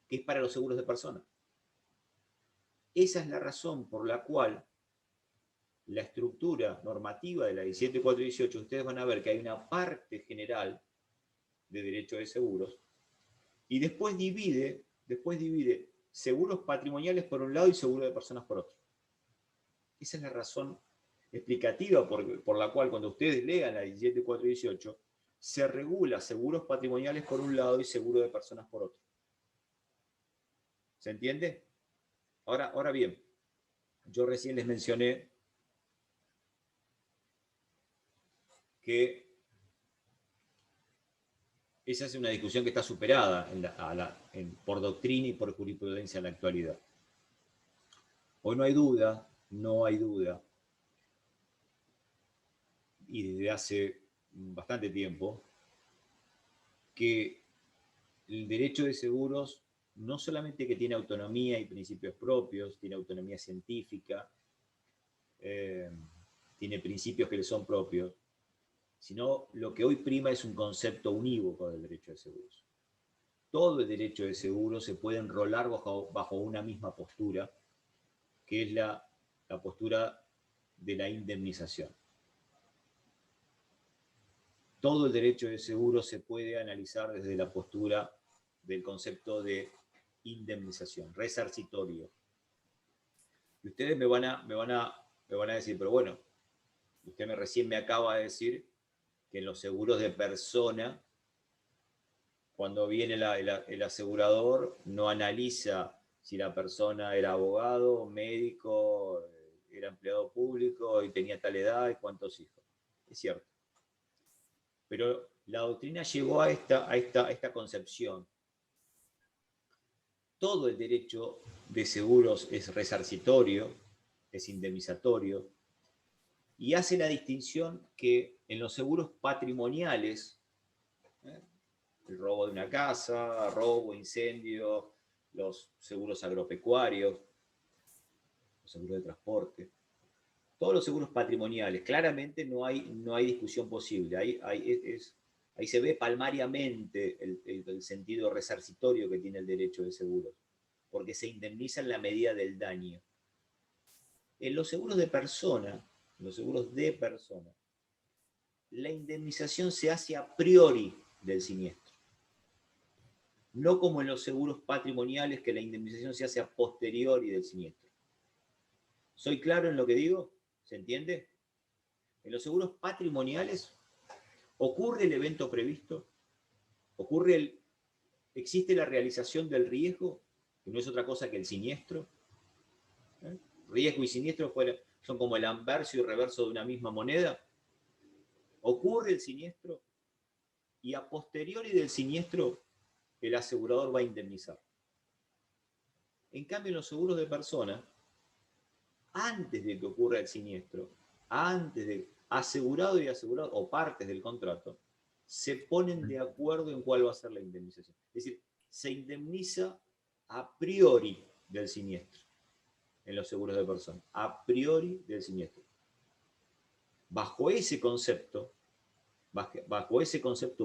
que es para los seguros de persona. Esa es la razón por la cual la estructura normativa de la 17.418, ustedes van a ver que hay una parte general de derecho de seguros, y después divide seguros patrimoniales por un lado y seguros de personas por otro. Esa es la razón explicativa por la cual cuando ustedes lean la 17.418, se regula seguros patrimoniales por un lado y seguro de personas por otro. ¿Se entiende? Ahora bien, yo recién les mencioné que esa es una discusión que está superada por doctrina y por jurisprudencia en la actualidad. Hoy no hay duda, y desde hace bastante tiempo, que el derecho de seguros no solamente que tiene autonomía y principios propios, tiene autonomía científica, tiene principios que le son propios, sino lo que hoy prima es un concepto unívoco del derecho de seguros. Todo el derecho de seguros se puede enrolar bajo una misma postura, que es la postura de la indemnización. Todo el derecho de seguros se puede analizar desde la postura del concepto de indemnización, resarcitorio. Y ustedes me van a decir, pero bueno, usted recién me acaba de decir que en los seguros de persona, cuando viene el asegurador, no analiza si la persona era abogado, médico, era empleado público y tenía tal edad y cuántos hijos. Es cierto. Pero la doctrina llegó a esta concepción. Todo el derecho de seguros es resarcitorio, es indemnizatorio, y hace la distinción que en los seguros patrimoniales, el robo de una casa, robo, incendio, los seguros agropecuarios, los seguros de transporte, todos los seguros patrimoniales, claramente no hay discusión posible. Ahí se ve palmariamente el sentido resarcitorio que tiene el derecho de seguros, porque se indemniza en la medida del daño. En los seguros de persona, la indemnización se hace a priori del siniestro. No como en los seguros patrimoniales, que la indemnización se hace a posteriori del siniestro. ¿Soy claro en lo que digo? ¿Se entiende? En los seguros patrimoniales ocurre el evento previsto, existe la realización del riesgo, que no es otra cosa que el siniestro. Riesgo y siniestro son como el anverso y reverso de una misma moneda. Ocurre el siniestro y a posteriori del siniestro el asegurador va a indemnizar. En cambio, en los seguros de persona, antes de que ocurra el siniestro, antes de asegurado y asegurado, o partes del contrato, se ponen de acuerdo en cuál va a ser la indemnización. Es decir, se indemniza a priori del siniestro en los seguros de personas, a priori del siniestro. Bajo ese concepto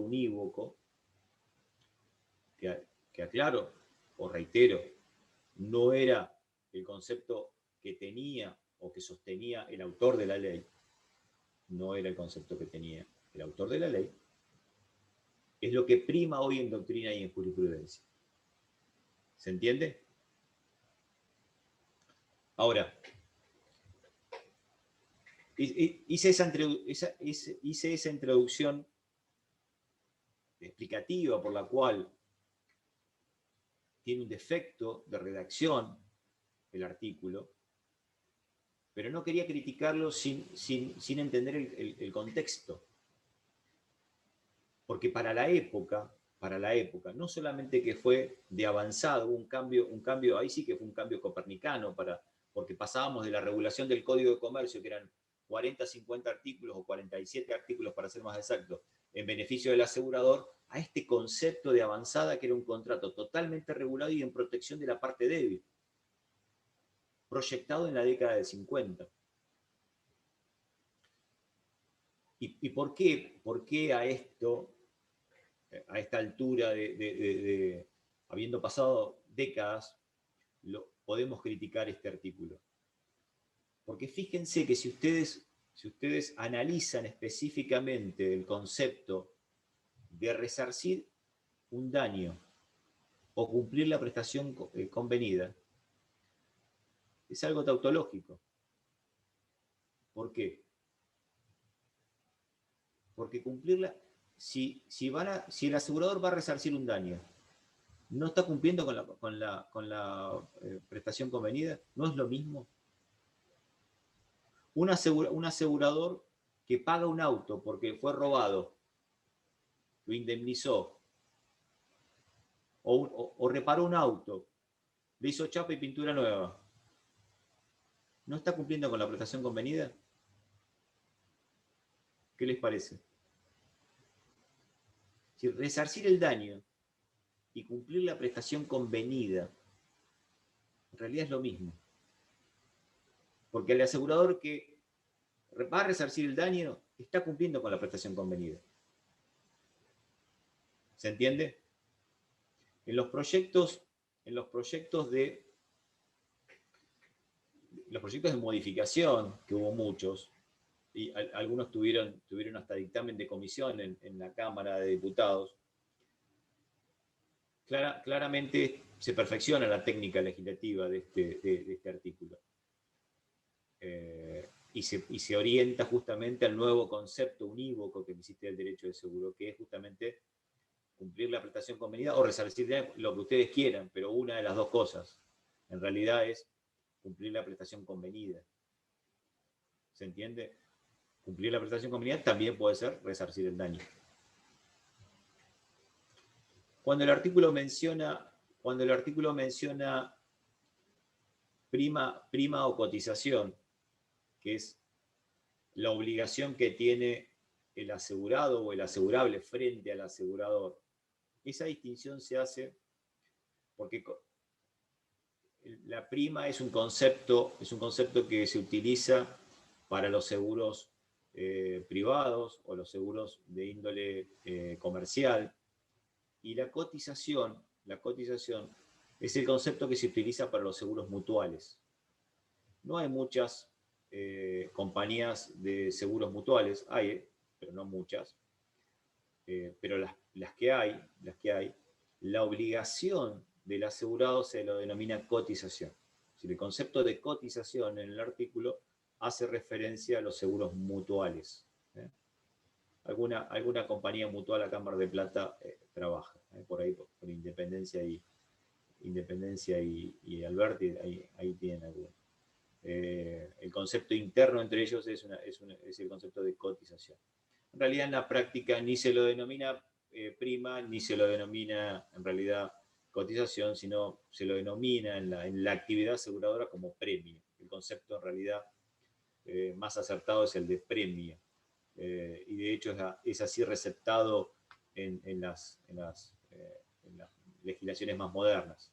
unívoco, que aclaro o reitero, no era el concepto que tenía o que sostenía el autor de la ley, no era el concepto que tenía el autor de la ley, es lo que prima hoy en doctrina y en jurisprudencia. ¿Se entiende? Ahora, hice esa introducción explicativa por la cual tiene un defecto de redacción el artículo, pero no quería criticarlo sin entender el contexto. Porque para la época, no solamente que fue de avanzado, hubo un cambio, ahí sí que fue un cambio copernicano, porque pasábamos de la regulación del Código de Comercio, que eran 40, 50 artículos o 47 artículos para ser más exacto, en beneficio del asegurador, a este concepto de avanzada que era un contrato totalmente regulado y en protección de la parte débil, proyectado en la década del 50. ¿Y por qué? ¿Por qué a esto, a esta altura habiendo pasado décadas, podemos criticar este artículo? Porque fíjense que si ustedes analizan específicamente el concepto de resarcir un daño o cumplir la prestación convenida, es algo tautológico. ¿Por qué? Porque cumplirla, si el asegurador va a resarcir un daño, ¿no está cumpliendo con la prestación convenida? ¿No es lo mismo? Un asegurador que paga un auto porque fue robado, lo indemnizó, o reparó un auto, le hizo chapa y pintura nueva, ¿no está cumpliendo con la prestación convenida? ¿Qué les parece? Si resarcir el daño y cumplir la prestación convenida, en realidad es lo mismo. Porque el asegurador que va a resarcir el daño está cumpliendo con la prestación convenida. ¿Se entiende? En los proyectos de modificación, que hubo muchos, y algunos tuvieron hasta dictamen de comisión en la Cámara de Diputados, claramente se perfecciona la técnica legislativa de este artículo. Y se orienta justamente al nuevo concepto unívoco que existe del derecho de seguro, que es justamente cumplir la prestación convenida o resarcir lo que ustedes quieran, pero una de las dos cosas, en realidad, es cumplir la prestación convenida. ¿Se entiende? Cumplir la prestación convenida también puede ser resarcir el daño. Cuando el artículo menciona prima o cotización, que es la obligación que tiene el asegurado o el asegurable frente al asegurador, esa distinción se hace porque la prima es un concepto que se utiliza para los seguros privados o los seguros de índole comercial, y la cotización es el concepto que se utiliza para los seguros mutuales. No hay muchas compañías de seguros mutuales, hay, pero no muchas, pero las que hay, la obligación del asegurado se lo denomina cotización. El concepto de cotización en el artículo hace referencia a los seguros mutuales. Alguna compañía mutual acá en Mar del Plata trabaja, por ahí, por Independencia y Alberti, ahí tienen algunos. El concepto interno entre ellos es el concepto de cotización. En realidad, en la práctica ni se lo denomina prima, ni se lo denomina en realidad cotización, sino se lo denomina en la actividad aseguradora como premio. El concepto en realidad más acertado es el de premio. y de hecho es así receptado en las legislaciones más modernas.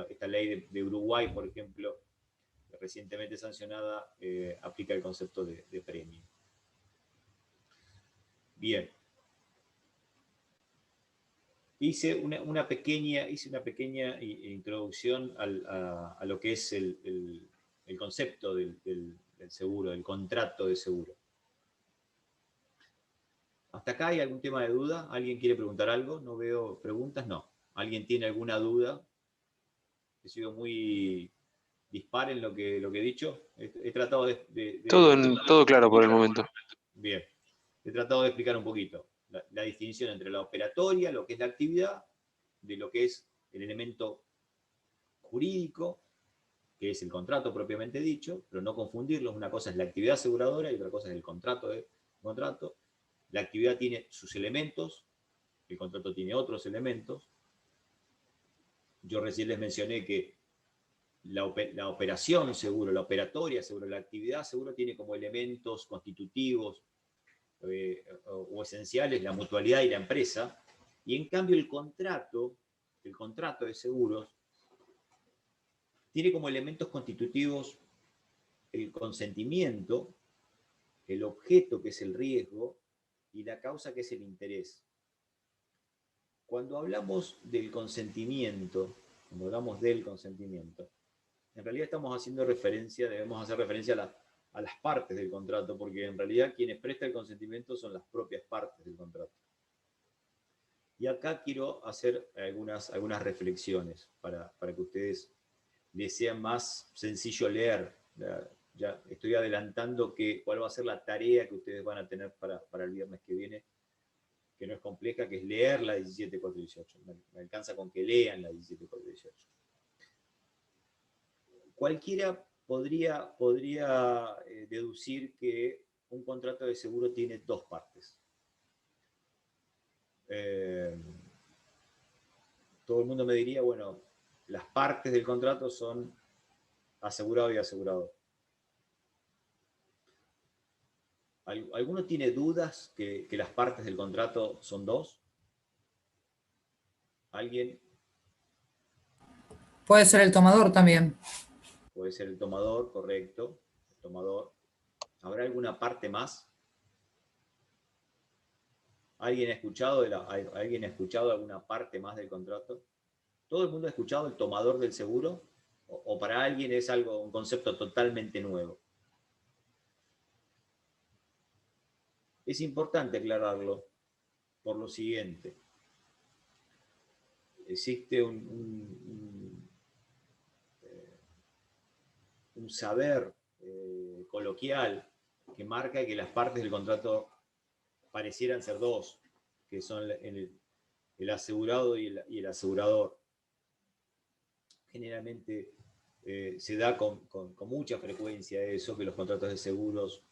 Esta ley de Uruguay, por ejemplo, recientemente sancionada, aplica el concepto de premio. Bien. Hice una pequeña introducción a lo que es el concepto del seguro, del contrato de seguro. ¿Hasta acá hay algún tema de duda? ¿Alguien quiere preguntar algo? No veo preguntas, no. ¿Alguien tiene alguna duda? He sido muy dispar en lo que he dicho. He tratado Todo claro por el momento. Bien. He tratado de explicar un poquito la distinción entre la operatoria, lo que es la actividad, de lo que es el elemento jurídico, que es el contrato propiamente dicho, pero no confundirlos. Una cosa es la actividad aseguradora y otra cosa es el contrato. La actividad tiene sus elementos, el contrato tiene otros elementos. Yo recién les mencioné que la operación seguro, la operatoria seguro, la actividad seguro tiene como elementos constitutivos o esenciales la mutualidad y la empresa, y en cambio el contrato de seguros tiene como elementos constitutivos el consentimiento, el objeto que es el riesgo y la causa que es el interés. Cuando hablamos del consentimiento, en realidad debemos hacer referencia a las partes del contrato, porque en realidad quienes prestan el consentimiento son las propias partes del contrato. Y acá quiero hacer algunas reflexiones para que ustedes les sea más sencillo leer. Ya estoy adelantando cuál va a ser la tarea que ustedes van a tener para el viernes que viene, que no es compleja, que es leer la 17.418. Me alcanza con que lean la 17.418. Cualquiera podría deducir que un contrato de seguro tiene dos partes. Todo el mundo me diría, bueno, las partes del contrato son asegurado y asegurado. ¿Alguno tiene dudas que las partes del contrato son dos? ¿Alguien? Puede ser el tomador también. Puede ser el tomador, correcto. El tomador. ¿Habrá alguna parte más? ¿Alguien ha escuchado alguna parte más del contrato? ¿Todo el mundo ha escuchado el tomador del seguro? ¿O para alguien es un concepto totalmente nuevo? Es importante aclararlo por lo siguiente. Existe un saber coloquial que marca que las partes del contrato parecieran ser dos, que son el asegurado y el asegurador. Generalmente se da con mucha frecuencia eso, que los contratos de seguros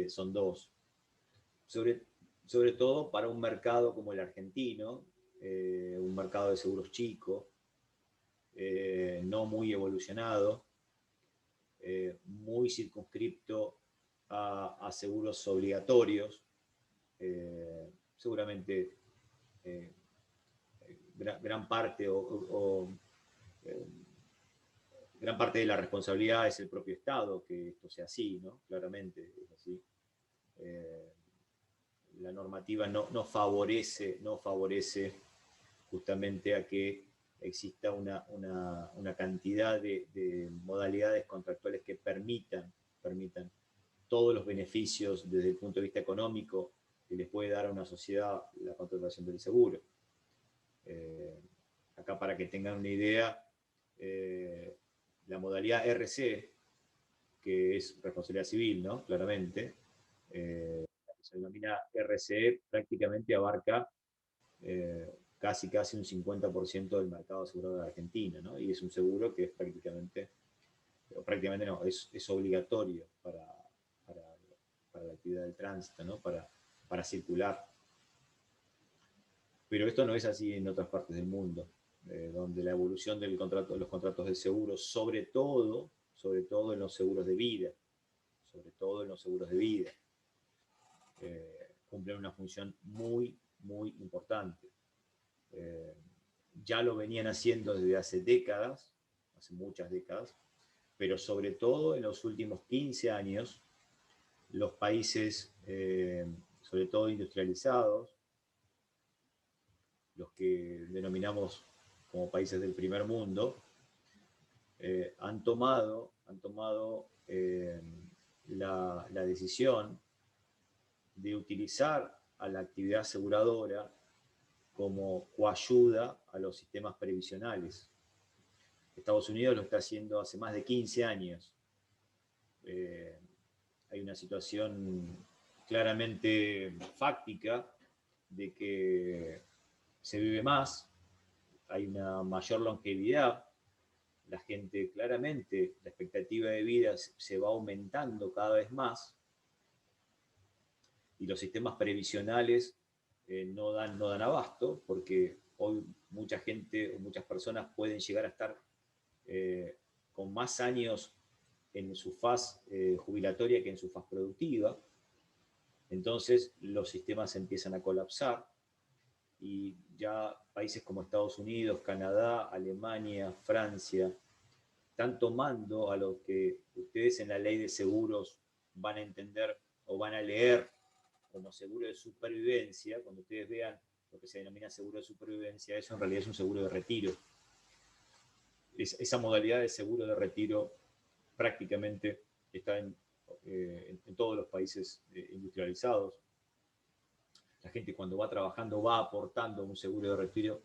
son dos. Sobre todo para un mercado como el argentino, un mercado de seguros chico, no muy evolucionado, muy circunscripto a seguros obligatorios. Seguramente gran parte gran parte de la responsabilidad es el propio Estado que esto sea así, ¿no? Claramente es así. La normativa no favorece justamente a que exista una cantidad de modalidades contractuales que permitan todos los beneficios desde el punto de vista económico que les puede dar a una sociedad la contratación del seguro. Acá para que tengan una idea, la modalidad RC, que es responsabilidad civil, ¿no? Claramente, se denomina RCE, prácticamente abarca casi un 50% del mercado asegurado de Argentina, ¿no? Y es un seguro que es prácticamente no, es obligatorio para la actividad del tránsito, ¿no? Para circular. Pero esto no es así en otras partes del mundo, donde la evolución de los contratos de seguro, sobre todo en los seguros de vida, cumplen una función muy, muy importante. Ya lo venían haciendo desde hace décadas, hace muchas décadas, pero sobre todo en los últimos 15 años, los países, sobre todo industrializados, los que denominamos como países del primer mundo, han tomado la decisión de utilizar a la actividad aseguradora como coayuda a los sistemas previsionales. Estados Unidos lo está haciendo hace más de 15 años. Hay una situación claramente fáctica de que se vive más, hay una mayor longevidad, la gente claramente, la expectativa de vida se va aumentando cada vez más y los sistemas previsionales no dan abasto, porque hoy mucha gente o muchas personas pueden llegar a estar con más años en su faz jubilatoria que en su faz productiva. Entonces los sistemas empiezan a colapsar y ya países como Estados Unidos, Canadá, Alemania, Francia, están tomando a lo que ustedes en la ley de seguros van a entender o van a leer como seguro de supervivencia. Cuando ustedes vean lo que se denomina seguro de supervivencia, eso en realidad es un seguro de retiro. Esa modalidad de seguro de retiro prácticamente está en todos los países industrializados. La gente cuando va trabajando va aportando un seguro de retiro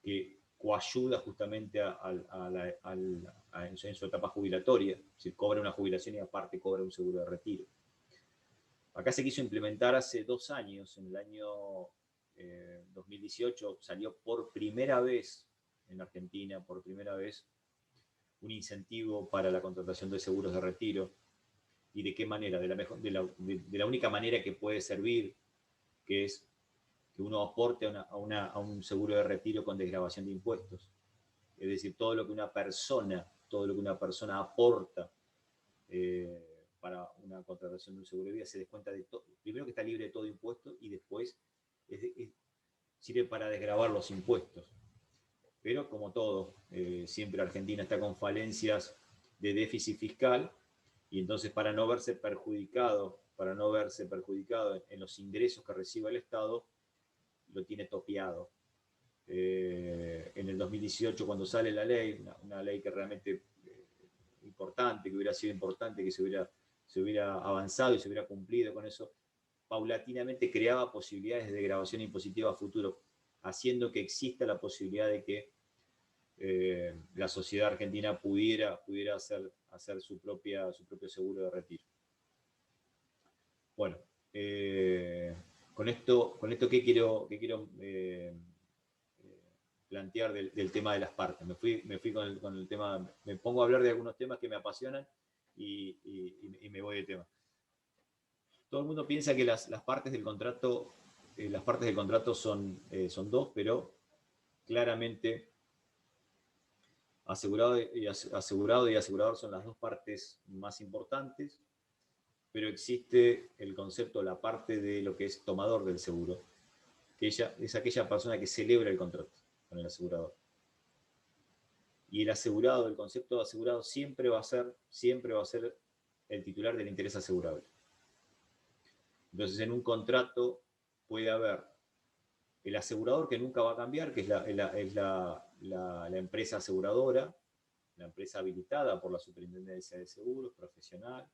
que coayuda justamente en su etapa jubilatoria. Si cobra una jubilación y aparte cobra un seguro de retiro. Acá se quiso implementar hace 2 años, en el año 2018, salió por primera vez en Argentina, por primera vez, un incentivo para la contratación de seguros de retiro. ¿Y de qué manera? De la única manera que puede servir, que es que uno aporte a un seguro de retiro con desgravación de impuestos. Es decir, todo lo que una persona aporta para una contratación de un seguro de vida se descuenta de todo. Primero que está libre de todo impuesto y después sirve para desgravar los impuestos. Pero como todo, siempre Argentina está con falencias de déficit fiscal y entonces para no verse perjudicado en los ingresos que reciba el Estado, lo tiene topeado. En el 2018, cuando sale la ley, una ley que realmente importante, que hubiera sido importante, que se hubiera avanzado y se hubiera cumplido con eso, paulatinamente creaba posibilidades de degravación impositiva a futuro, haciendo que exista la posibilidad de que la sociedad argentina pudiera hacer su propio seguro de retiro. Bueno, con esto ¿qué quiero plantear del tema de las partes? Me fui con el tema, me pongo a hablar de algunos temas que me apasionan y me voy de tema. Todo el mundo piensa que las partes del contrato son 2, pero claramente asegurado y asegurador son las 2 partes más importantes, pero existe el concepto, la parte de lo que es tomador del seguro, que es aquella persona que celebra el contrato con el asegurador. Y el asegurado, el concepto de asegurado siempre va a ser el titular del interés asegurable. Entonces, en un contrato puede haber el asegurador, que nunca va a cambiar, que es la empresa aseguradora, la empresa habilitada por la Superintendencia de Seguros, profesional,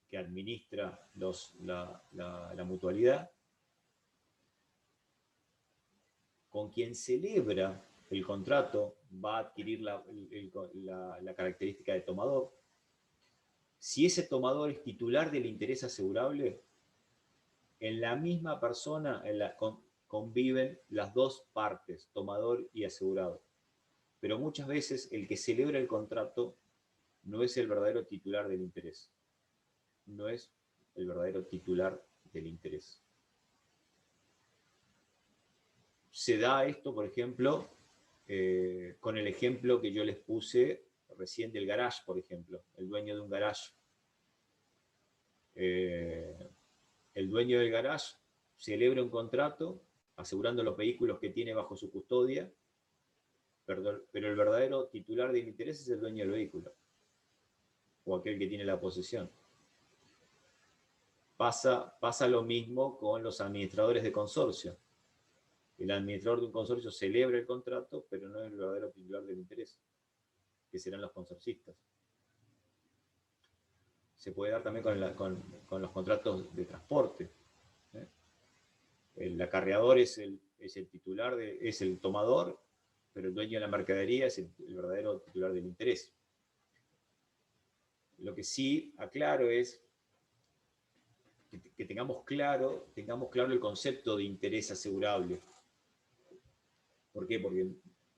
que administra la mutualidad, con quien celebra el contrato va a adquirir la característica de tomador. Si ese tomador es titular del interés asegurable, en la misma persona conviven las 2 partes, tomador y asegurado. Pero muchas veces el que celebra el contrato no es el verdadero titular del interés. No es el verdadero titular del interés. Se da esto, por ejemplo, con el ejemplo que yo les puse recién del garage, por ejemplo. El dueño de un garage el dueño del garage celebra un contrato asegurando los vehículos que tiene bajo su custodia, pero el verdadero titular del interés es el dueño del vehículo, o aquel que tiene la posesión. Pasa lo mismo con los administradores de consorcio. El administrador de un consorcio celebra el contrato, pero no es el verdadero titular del interés, que serán los consorcistas. Se puede dar también con los contratos de transporte. El acarreador es el titular, es el tomador, pero el dueño de la mercadería es el verdadero titular del interés. Lo que sí aclaro es que tengamos claro el concepto de interés asegurable. ¿Por qué? Porque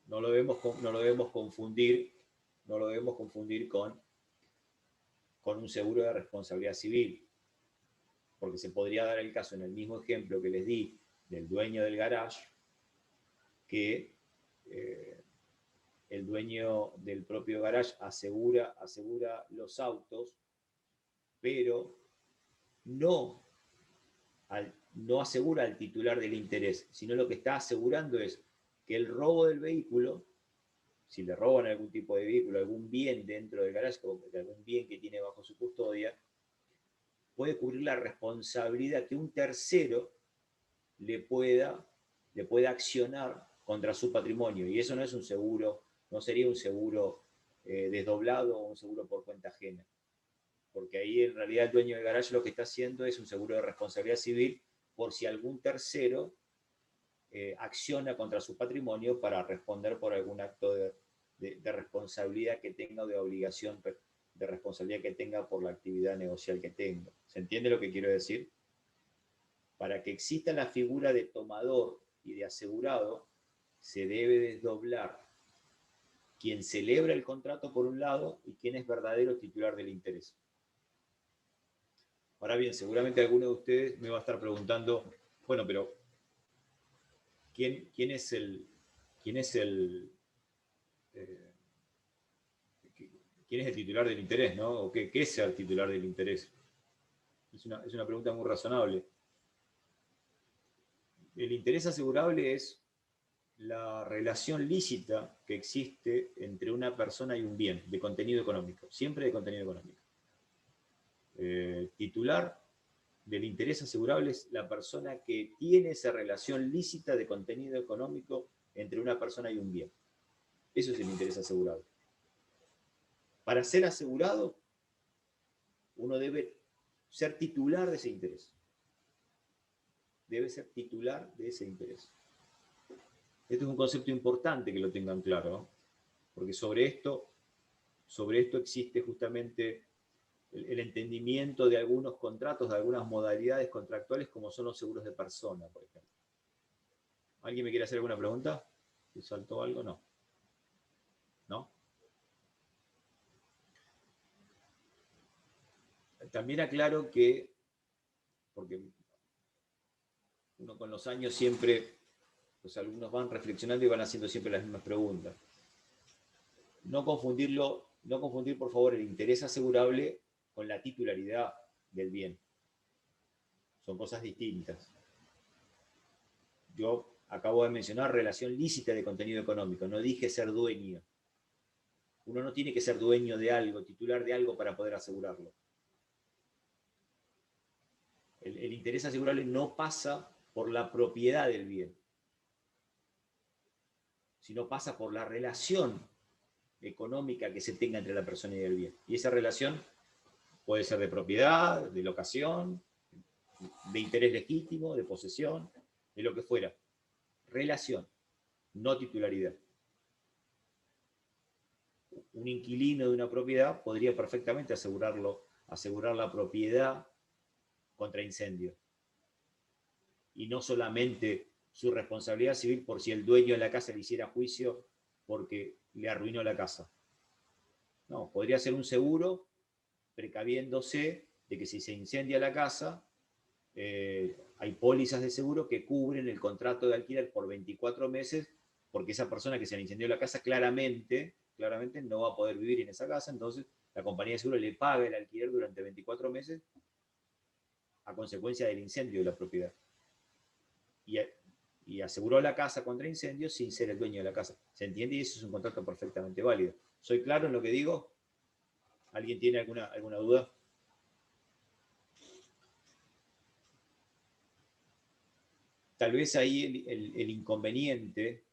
no lo debemos confundir con un seguro de responsabilidad civil. Porque se podría dar el caso, en el mismo ejemplo que les di, del dueño del garage, que el dueño del propio garage asegura los autos, pero no asegura al titular del interés, sino lo que está asegurando es que el robo del vehículo, si le roban algún tipo de vehículo, algún bien dentro del garage, algún bien que tiene bajo su custodia, puede cubrir la responsabilidad que un tercero le pueda accionar contra su patrimonio. Y eso no es un seguro, no sería un seguro desdoblado o un seguro por cuenta ajena. Porque ahí en realidad el dueño del garage lo que está haciendo es un seguro de responsabilidad civil por si algún tercero acciona contra su patrimonio para responder por algún acto de responsabilidad que tenga o de obligación de responsabilidad que tenga por la actividad negocial que tenga. ¿Se entiende lo que quiero decir? Para que exista la figura de tomador y de asegurado, se debe desdoblar quien celebra el contrato por un lado y quien es verdadero titular del interés. Ahora bien, seguramente alguno de ustedes me va a estar preguntando, bueno, pero ¿quién es el titular del interés, ¿no? ¿O qué es el titular del interés? Es una pregunta muy razonable. El interés asegurable es la relación lícita que existe entre una persona y un bien de contenido económico, siempre de contenido económico. Titular del interés asegurable es la persona que tiene esa relación lícita de contenido económico entre una persona y un bien. Eso es el interés asegurable. Para ser asegurado, uno debe ser titular de ese interés. Debe ser titular de ese interés. Este es un concepto importante que lo tengan claro, ¿no? Porque sobre esto existe justamente el entendimiento de algunos contratos, de algunas modalidades contractuales, como son los seguros de persona, por ejemplo. ¿Alguien me quiere hacer alguna pregunta? ¿Se saltó algo? No. ¿No? También aclaro que, porque uno con los años siempre, los alumnos van reflexionando y van haciendo siempre las mismas preguntas. No confundir, por favor, el interés asegurable con la titularidad del bien. Son cosas distintas. Yo acabo de mencionar relación lícita de contenido económico, no dije ser dueño. Uno no tiene que ser dueño de algo, titular de algo para poder asegurarlo. El interés asegurable no pasa por la propiedad del bien, sino pasa por la relación económica que se tenga entre la persona y el bien. Y esa relación puede ser de propiedad, de locación, de interés legítimo, de posesión, de lo que fuera. Relación, no titularidad. Un inquilino de una propiedad podría perfectamente asegurar la propiedad contra incendio. Y no solamente su responsabilidad civil por si el dueño de la casa le hiciera juicio porque le arruinó la casa. No, podría ser un seguro precaviéndose de que si se incendia la casa, hay pólizas de seguro que cubren el contrato de alquiler por 24 meses, porque esa persona que se le incendió la casa claramente no va a poder vivir en esa casa, entonces la compañía de seguro le paga el alquiler durante 24 meses a consecuencia del incendio de la propiedad. Y aseguró la casa contra incendios sin ser el dueño de la casa. ¿Se entiende? Y eso es un contrato perfectamente válido. ¿Soy claro en lo que digo? ¿Alguien tiene alguna duda? Tal vez ahí el inconveniente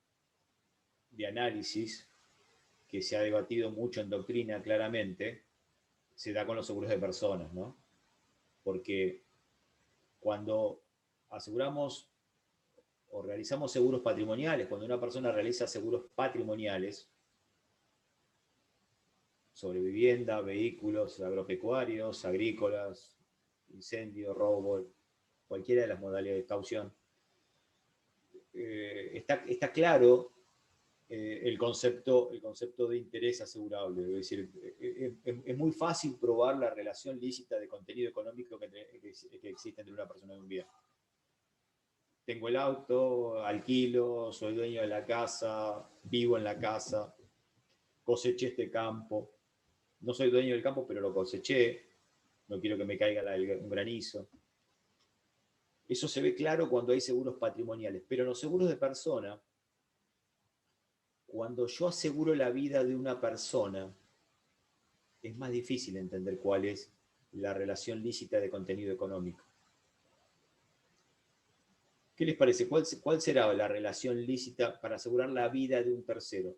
de análisis, que se ha debatido mucho en doctrina claramente, se da con los seguros de personas, ¿no? Porque cuando aseguramos o realizamos seguros patrimoniales, cuando una persona realiza seguros patrimoniales sobre vivienda, vehículos agropecuarios, agrícolas, incendio, robo, cualquiera de las modalidades de caución, está claro el concepto de interés asegurable. Es decir, es muy fácil probar la relación lícita de contenido económico que existe entre una persona y un bien. Tengo el auto, alquilo, soy dueño de la casa, vivo en la casa, coseché este campo. No soy dueño del campo, pero lo coseché. No quiero que me caiga un granizo. Eso se ve claro cuando hay seguros patrimoniales. Pero en los seguros de persona, cuando yo aseguro la vida de una persona, es más difícil entender cuál es la relación lícita de contenido económico. ¿Qué les parece? ¿Cuál será la relación lícita para asegurar la vida de un tercero?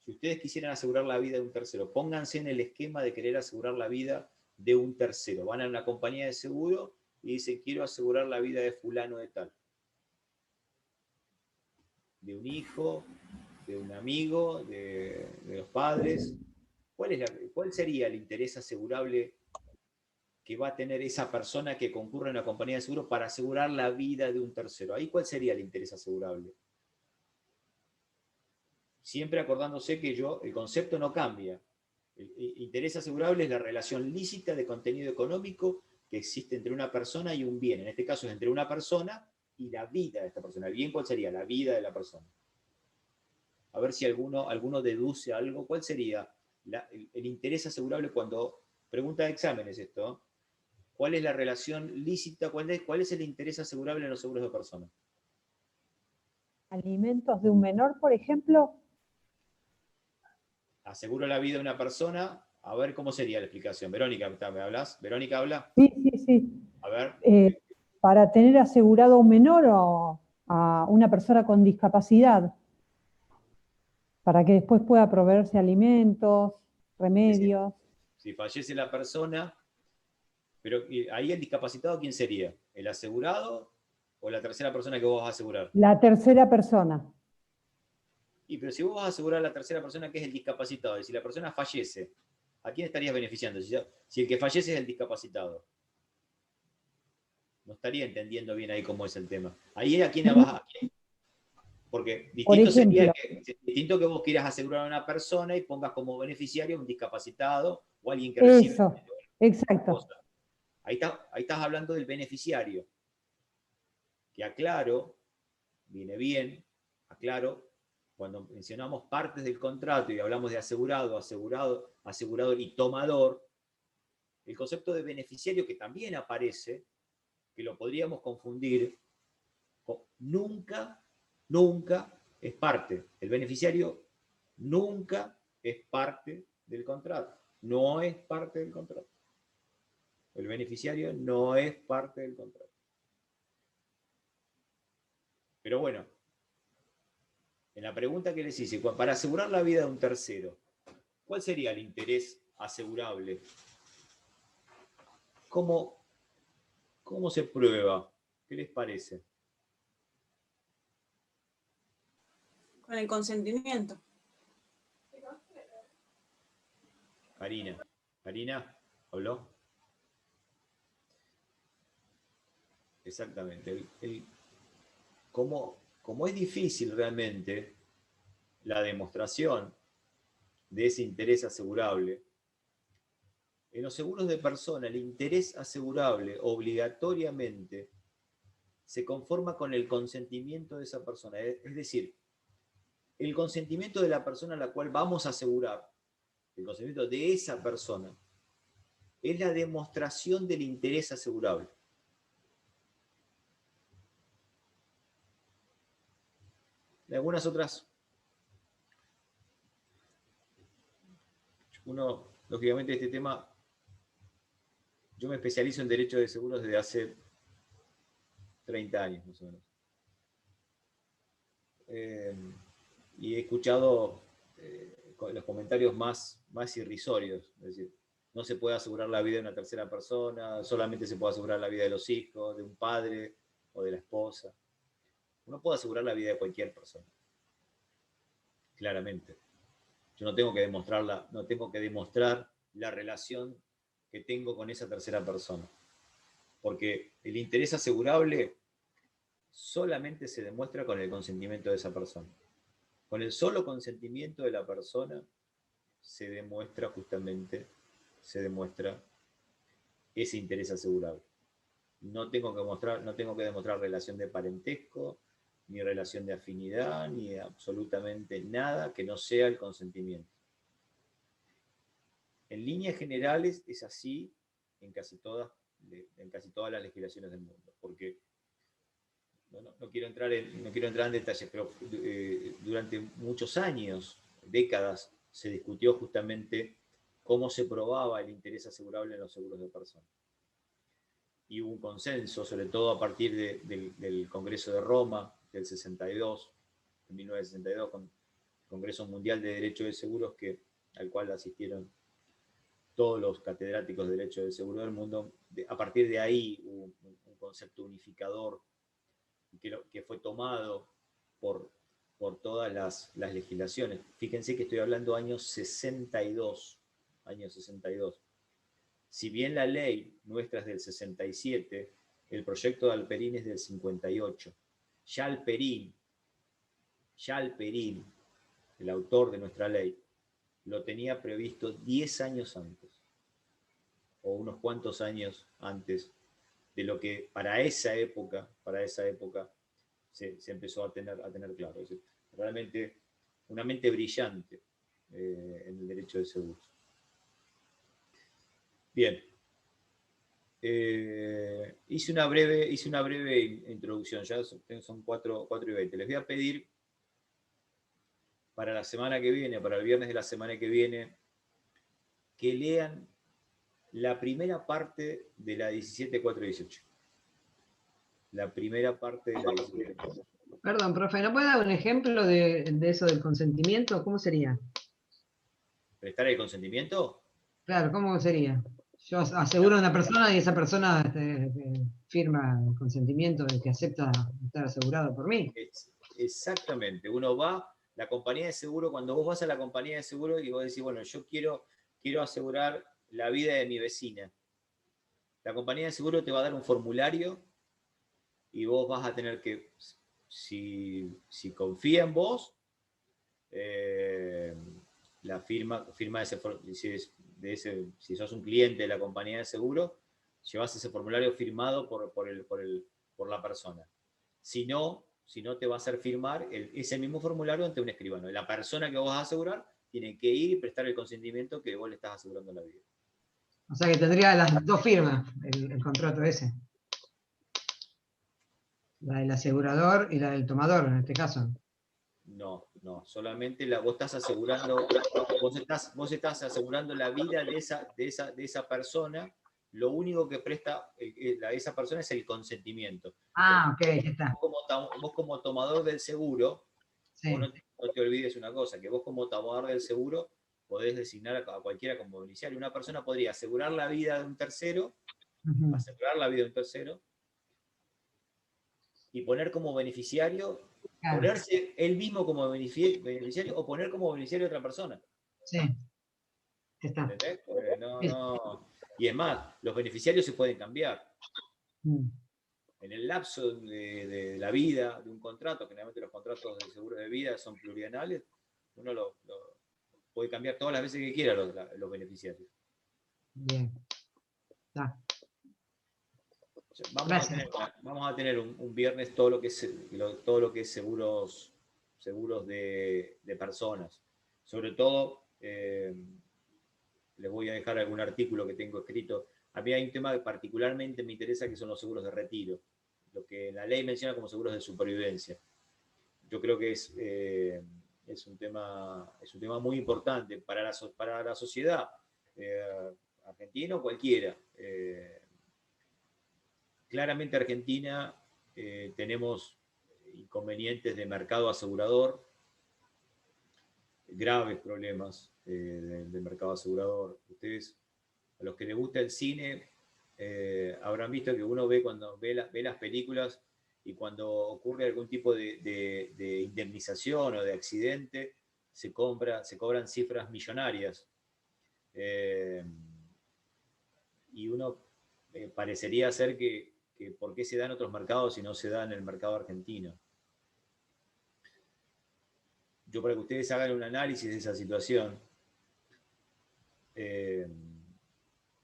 Si ustedes quisieran asegurar la vida de un tercero, pónganse en el esquema de querer asegurar la vida de un tercero. Van a una compañía de seguro y dicen, quiero asegurar la vida de fulano de tal. De un hijo, de un amigo, de los padres. ¿Cuál sería el interés asegurable que va a tener esa persona que concurre a una compañía de seguro para asegurar la vida de un tercero? Ahí, ¿cuál sería el interés asegurable? Siempre acordándose que el concepto no cambia. El interés asegurable es la relación lícita de contenido económico que existe entre una persona y un bien. En este caso es entre una persona y la vida de esta persona. ¿El bien cuál sería? La vida de la persona. A ver si alguno deduce algo. ¿Cuál sería el interés asegurable cuando... Pregunta de exámenes esto. ¿Cuál es la relación lícita? ¿Cuál es el interés asegurable en los seguros de persona? Alimentos de un menor, por ejemplo. Aseguro la vida de una persona. A ver cómo sería la explicación. Verónica, ¿me hablas? ¿Verónica habla? Sí, sí, sí. A ver. Para tener asegurado a un menor o a una persona con discapacidad, para que después pueda proveerse alimentos, remedios. Si fallece la persona, pero ahí el discapacitado, ¿quién sería? ¿El asegurado o la tercera persona que vos vas a asegurar? La tercera persona. Pero si vos vas a asegurar a la tercera persona que es el discapacitado, y si la persona fallece, ¿a quién estarías beneficiando? Si el que fallece es el discapacitado. No estaría entendiendo bien ahí cómo es el tema. Ahí a quién vas a... Porque distinto sería distinto que vos quieras asegurar a una persona y pongas como beneficiario a un discapacitado o alguien que recibe. Eso, exacto. Ahí estás hablando del beneficiario. Que aclaro, viene bien, aclaro, cuando mencionamos partes del contrato y hablamos de asegurado, asegurador y tomador, el concepto de beneficiario que también aparece, que lo podríamos confundir, nunca es parte. El beneficiario nunca es parte del contrato. No es parte del contrato. El beneficiario no es parte del contrato. Pero bueno, en la pregunta que les hice, para asegurar la vida de un tercero, ¿cuál sería el interés asegurable? ¿Cómo se prueba? ¿Qué les parece? Con el consentimiento. Karina, ¿habló? Exactamente. Como es difícil realmente la demostración de ese interés asegurable, en los seguros de persona el interés asegurable obligatoriamente se conforma con el consentimiento de esa persona. Es decir, el consentimiento de la persona a la cual vamos a asegurar, el consentimiento de esa persona, es la demostración del interés asegurable. algunas otras, uno, lógicamente este tema, yo me especializo en derecho de seguros desde hace 30 años más o menos. Y he escuchado los comentarios más irrisorios, es decir, no se puede asegurar la vida de una tercera persona, solamente se puede asegurar la vida de los hijos, de un padre o de la esposa. Uno puede asegurar la vida de cualquier persona, claramente. Yo no tengo que demostrar la relación que tengo con esa tercera persona, porque el interés asegurable solamente se demuestra con el consentimiento de esa persona. Con el solo consentimiento de la persona se demuestra ese interés asegurable. No tengo que demostrar relación de parentesco, ni relación de afinidad, ni absolutamente nada que no sea el consentimiento. En líneas generales es así en casi todas las legislaciones del mundo, porque no quiero entrar en detalles, pero durante muchos años, décadas, se discutió justamente cómo se probaba el interés asegurable en los seguros de personas. Y hubo un consenso, sobre todo a partir del Congreso de Roma, del 62, en 1962, con el Congreso Mundial de Derecho de Seguros, al cual asistieron todos los catedráticos de Derecho de Seguro del mundo. A partir de ahí hubo un concepto unificador que fue tomado por todas las legislaciones. Fíjense que estoy hablando años 62. Si bien la ley nuestra es del 67, el proyecto de Alperín es del 58. Ya Alperín, el autor de nuestra ley, lo tenía previsto 10 años antes, o unos cuantos años antes de lo que para esa época se empezó a tener claro. Es decir, realmente una mente brillante en el derecho de seguros. Bien. Hice una breve introducción, ya son 4:20. Les voy a pedir para la semana que viene, para el viernes de la semana que viene, que lean la primera parte de la 17.418. La primera parte de la 17.418. Perdón, profe, ¿no puede dar un ejemplo de eso del consentimiento? ¿Cómo sería? ¿Prestar el consentimiento? Claro, ¿cómo sería? Yo aseguro a una persona y esa persona firma el consentimiento de que acepta estar asegurado por mí. Exactamente. Uno va, la compañía de seguro, cuando vos vas a la compañía de seguro y vos decís, bueno, yo quiero asegurar la vida de mi vecina. La compañía de seguro te va a dar un formulario y vos vas a tener que, si confía en vos, la firma si sos un cliente de la compañía de seguro, llevas ese formulario firmado por la persona. Si no te va a hacer firmar ese mismo formulario ante un escribano. La persona que vos vas a asegurar tiene que ir y prestar el consentimiento que vos le estás asegurando la vida. O sea que tendría las dos firmas el contrato ese. La del asegurador y la del tomador, en este caso. No, solamente vos estás asegurando, vos estás asegurando la vida de esa persona. Lo único que presta esa persona es el consentimiento. Ah, ok, ya está. Vos como tomador del seguro, Sí. vos no te olvides una cosa, que vos como tomador del seguro podés designar a cualquiera como beneficiario. Una persona podría asegurar la vida de un tercero, y poner como beneficiario, Claro. ponerse él mismo como beneficiario o poner como beneficiario a otra persona. Sí. Ya está. ¿Entendés? Y es más, los beneficiarios se pueden cambiar. En el lapso de la vida de un contrato, generalmente los contratos de seguro de vida son plurianuales, uno lo puede cambiar todas las veces que quiera los beneficiarios. Bien. Está. Vamos a tener un viernes todo lo que es seguros de personas. Sobre todo, les voy a dejar algún artículo que tengo escrito. A mí hay un tema que particularmente me interesa, que son los seguros de retiro, lo que la ley menciona como seguros de supervivencia. yo creo que es un tema muy importante para la sociedad argentina o cualquiera. Claramente Argentina tenemos inconvenientes de mercado asegurador, graves problemas del mercado asegurador. Ustedes, a los que les gusta el cine, habrán visto que uno ve cuando ve las películas y cuando ocurre algún tipo de indemnización o de accidente, se cobran cifras millonarias. Y uno parecería ser que por qué se da en otros mercados y no se da en el mercado argentino. Yo, para que ustedes hagan un análisis de esa situación,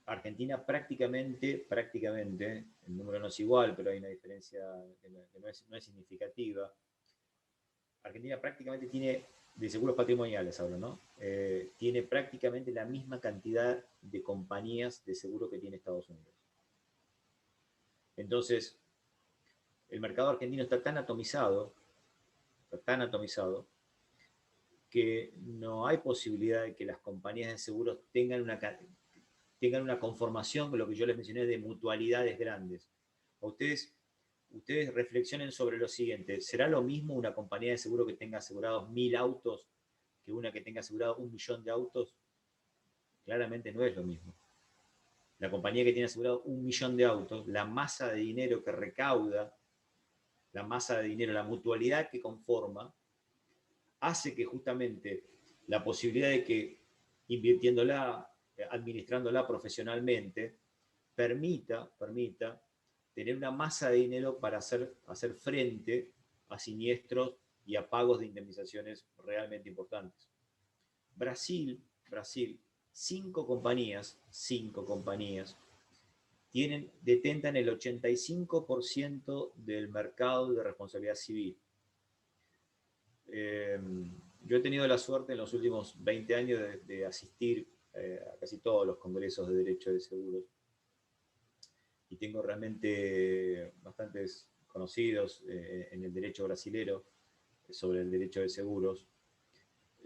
Argentina prácticamente, el número no es igual, pero hay una diferencia que no es significativa. Argentina prácticamente tiene, de seguros patrimoniales hablo, ¿no? Tiene prácticamente la misma cantidad de compañías de seguro que tiene Estados Unidos. Entonces, el mercado argentino está tan atomizado, que no hay posibilidad de que las compañías de seguros tengan una conformación con lo que yo les mencioné de mutualidades grandes. Ustedes reflexionen sobre lo siguiente: ¿será lo mismo una compañía de seguro que tenga asegurados 1000 autos que una que tenga asegurado 1 millón de autos? Claramente no es lo mismo. La compañía que tiene asegurado 1 millón de autos, la masa de dinero que recauda, la mutualidad que conforma, hace que justamente la posibilidad de que invirtiéndola, administrándola profesionalmente, permita tener una masa de dinero para hacer frente a siniestros y a pagos de indemnizaciones realmente importantes. Brasil, 5 compañías detentan el 85% del mercado de responsabilidad civil. Yo he tenido la suerte en los últimos 20 años de asistir a casi todos los congresos de derecho de seguros, y tengo realmente bastantes conocidos en el derecho brasilero sobre el derecho de seguros.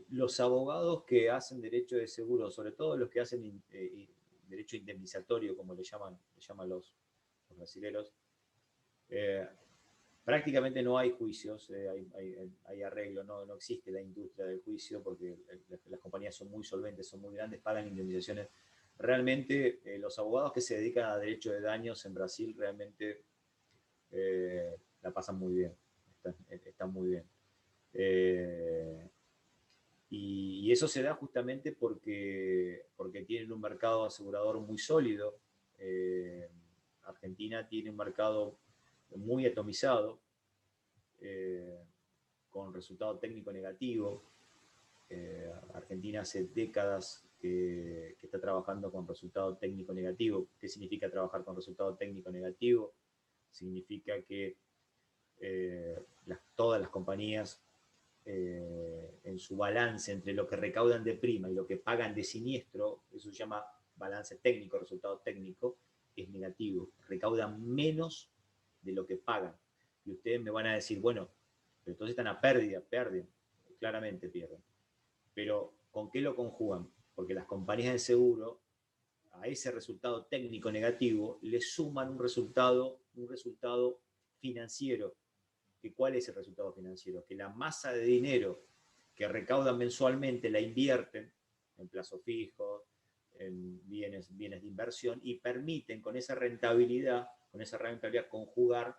Los abogados que hacen derecho de seguros, sobre todo los que hacen derecho indemnizatorio, como le llaman los brasileros, prácticamente no hay juicios, hay arreglo, no existe la industria del juicio porque las compañías son muy solventes, son muy grandes, pagan indemnizaciones. Realmente los abogados que se dedican a derecho de daños en Brasil realmente la pasan muy bien, están muy bien. Y eso se da justamente porque tienen un mercado asegurador muy sólido. Argentina tiene un mercado muy atomizado, con resultado técnico negativo. Argentina hace décadas que está trabajando con resultado técnico negativo. ¿Qué significa trabajar con resultado técnico negativo? Significa que todas las compañías, en su balance entre lo que recaudan de prima y lo que pagan de siniestro, eso se llama balance técnico, resultado técnico, es negativo. Recaudan menos de lo que pagan. Y ustedes me van a decir, bueno, pero entonces están a pérdida, pierden, claramente pierden. Pero ¿con qué lo conjugan? Porque las compañías de seguro a ese resultado técnico negativo le suman un resultado financiero. ¿Cuál es el resultado financiero? Que la masa de dinero que recaudan mensualmente la invierten en plazo fijo, en bienes de inversión, y permiten con esa rentabilidad conjugar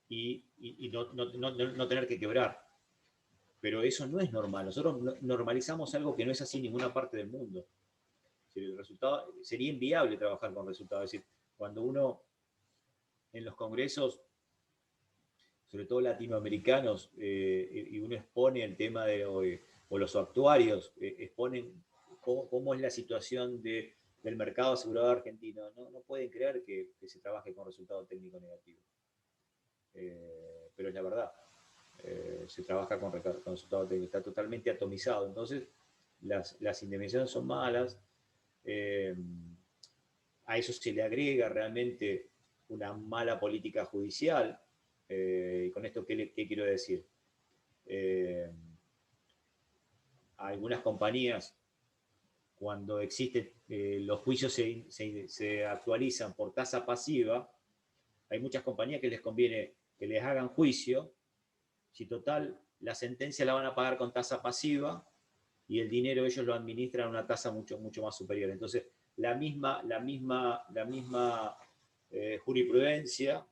y no tener que quebrar. Pero eso no es normal. Nosotros normalizamos algo que no es así en ninguna parte del mundo. El resultado, sería inviable trabajar con resultados. Es decir, cuando uno en los congresos, sobre todo latinoamericanos, y uno expone el tema o los actuarios exponen cómo es la situación del mercado asegurador argentino, no pueden creer que se trabaje con resultado técnico negativo. Pero es la verdad. Se trabaja con resultado técnico, está totalmente atomizado. Entonces, las indemnizaciones son malas. A eso se le agrega realmente una mala política judicial. Y con esto, ¿qué quiero decir? Algunas compañías, cuando existen, los juicios se actualizan por tasa pasiva, hay muchas compañías que les conviene que les hagan juicio, si total la sentencia la van a pagar con tasa pasiva y el dinero ellos lo administran a una tasa mucho más superior. Entonces, la misma jurisprudencia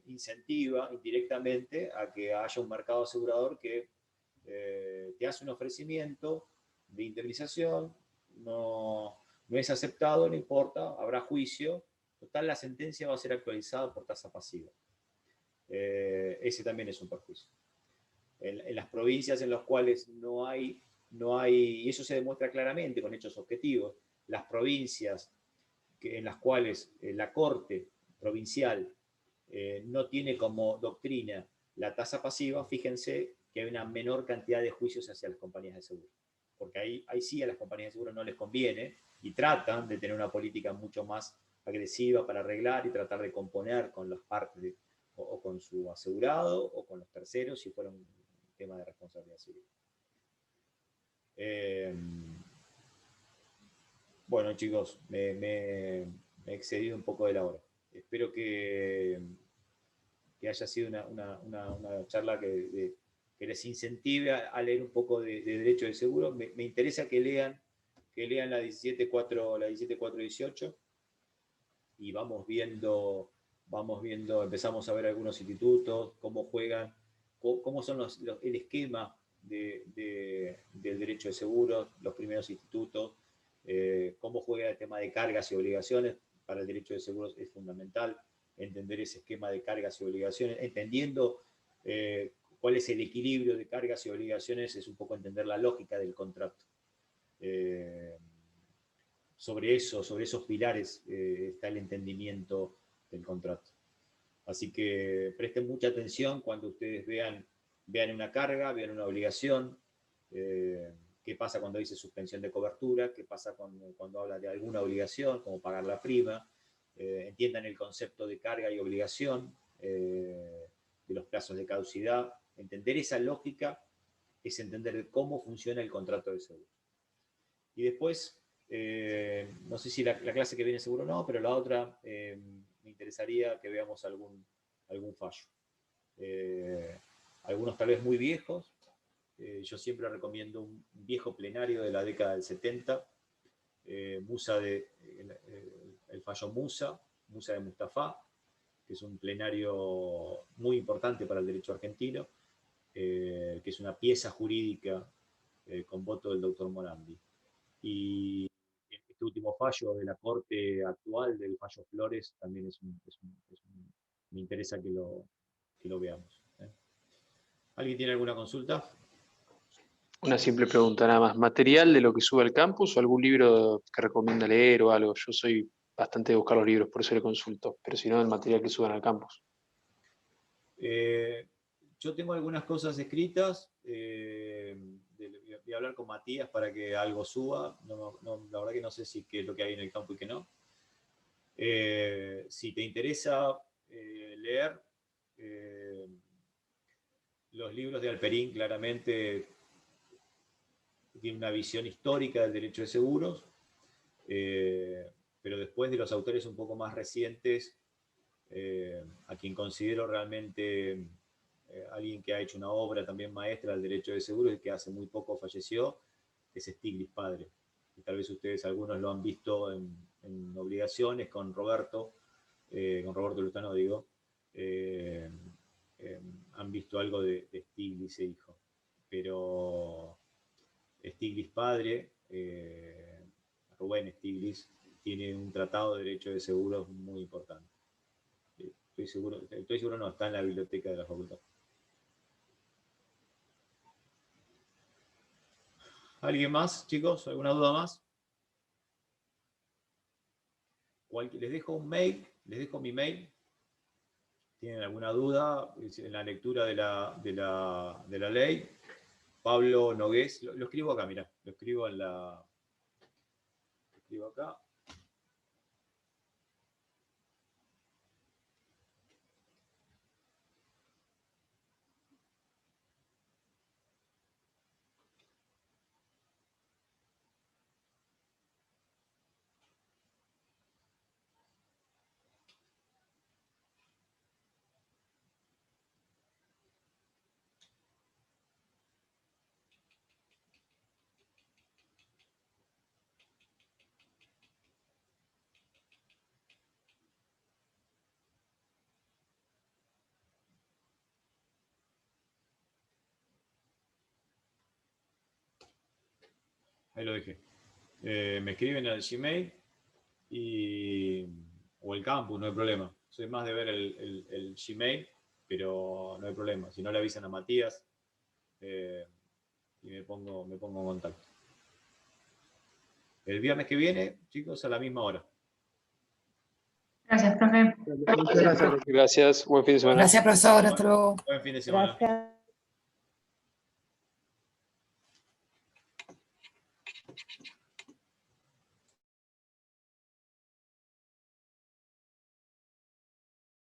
incentiva indirectamente a que haya un mercado asegurador que te hace un ofrecimiento de indemnización, no es aceptado, no importa, habrá juicio, total la sentencia va a ser actualizada por tasa pasiva. Ese también es un perjuicio. En las provincias en las cuales no hay, y eso se demuestra claramente con hechos objetivos, las provincias en las cuales la Corte provincial no tiene como doctrina la tasa pasiva, fíjense que hay una menor cantidad de juicios hacia las compañías de seguro. Porque ahí sí a las compañías de seguro no les conviene y tratan de tener una política mucho más agresiva para arreglar y tratar de componer con las partes o con su asegurado o con los terceros si fuera un tema de responsabilidad civil. Bueno, chicos, me he excedido un poco de la hora. Espero que haya sido una charla que les incentive a leer un poco de derecho de seguro. Me interesa que lean la 17.418 y vamos viendo, empezamos a ver algunos institutos, cómo juegan, cómo son el esquema del derecho de seguros, los primeros institutos, cómo juega el tema de cargas y obligaciones. Para el derecho de seguros es fundamental entender ese esquema de cargas y obligaciones, entendiendo cuál es el equilibrio de cargas y obligaciones, es un poco entender la lógica del contrato. Sobre esos pilares está el entendimiento del contrato. Así que presten mucha atención cuando ustedes vean una carga, vean una obligación, qué pasa cuando dice suspensión de cobertura, qué pasa cuando habla de alguna obligación, como pagar la prima, entiendan el concepto de carga y obligación, de los plazos de caducidad. Entender esa lógica es entender cómo funciona el contrato de seguro. Y después, no sé si la clase que viene seguro no, pero la otra me interesaría que veamos algún fallo. Algunos tal vez muy viejos. Yo siempre recomiendo un viejo plenario de la década del 70, el fallo Musa de Mustafa, que es un plenario muy importante para el derecho argentino, que es una pieza jurídica con voto del doctor Morandi. Y este último fallo de la Corte actual, del fallo Flores, también me interesa que lo veamos. ¿Alguien tiene alguna consulta? Una simple pregunta nada más. ¿Material de lo que sube al campus o algún libro que recomienda leer o algo? Yo soy bastante de buscar los libros, por eso le consulto, pero si no, el material que suban al campus. Yo tengo algunas cosas escritas. Voy a hablar con Matías para que algo suba. La verdad que no sé qué es lo que hay en el campo y qué no. Si te interesa leer, los libros de Alperín claramente tienen una visión histórica del derecho de seguros, pero después de los autores un poco más recientes, a quien considero realmente alguien que ha hecho una obra también maestra del derecho de seguros y que hace muy poco falleció, es Stiglitz padre. Y tal vez ustedes algunos lo han visto en Obligaciones con Roberto Lutano, digo. Han visto algo de Stiglitz e hijo. Pero Stiglitz padre, Rubén Stiglitz, tiene un tratado de derecho de seguros muy importante. Estoy seguro no, está en la biblioteca de la facultad. ¿Alguien más, chicos? ¿Alguna duda más? Les dejo un mail, les dejo mi mail. ¿Tienen alguna duda en la lectura de la ley? Pablo Nogués, lo escribo acá, mirá, lo escribo lo escribo acá. Ahí lo dejé. Me escriben al Gmail o el campus, no hay problema. Soy más de ver el Gmail, pero no hay problema. Si no, le avisan a Matías y me pongo en contacto. El viernes que viene, chicos, a la misma hora. Gracias, profe. Gracias, buen fin de semana. Gracias, profesor. Hasta luego. Buen fin de semana. Gracias.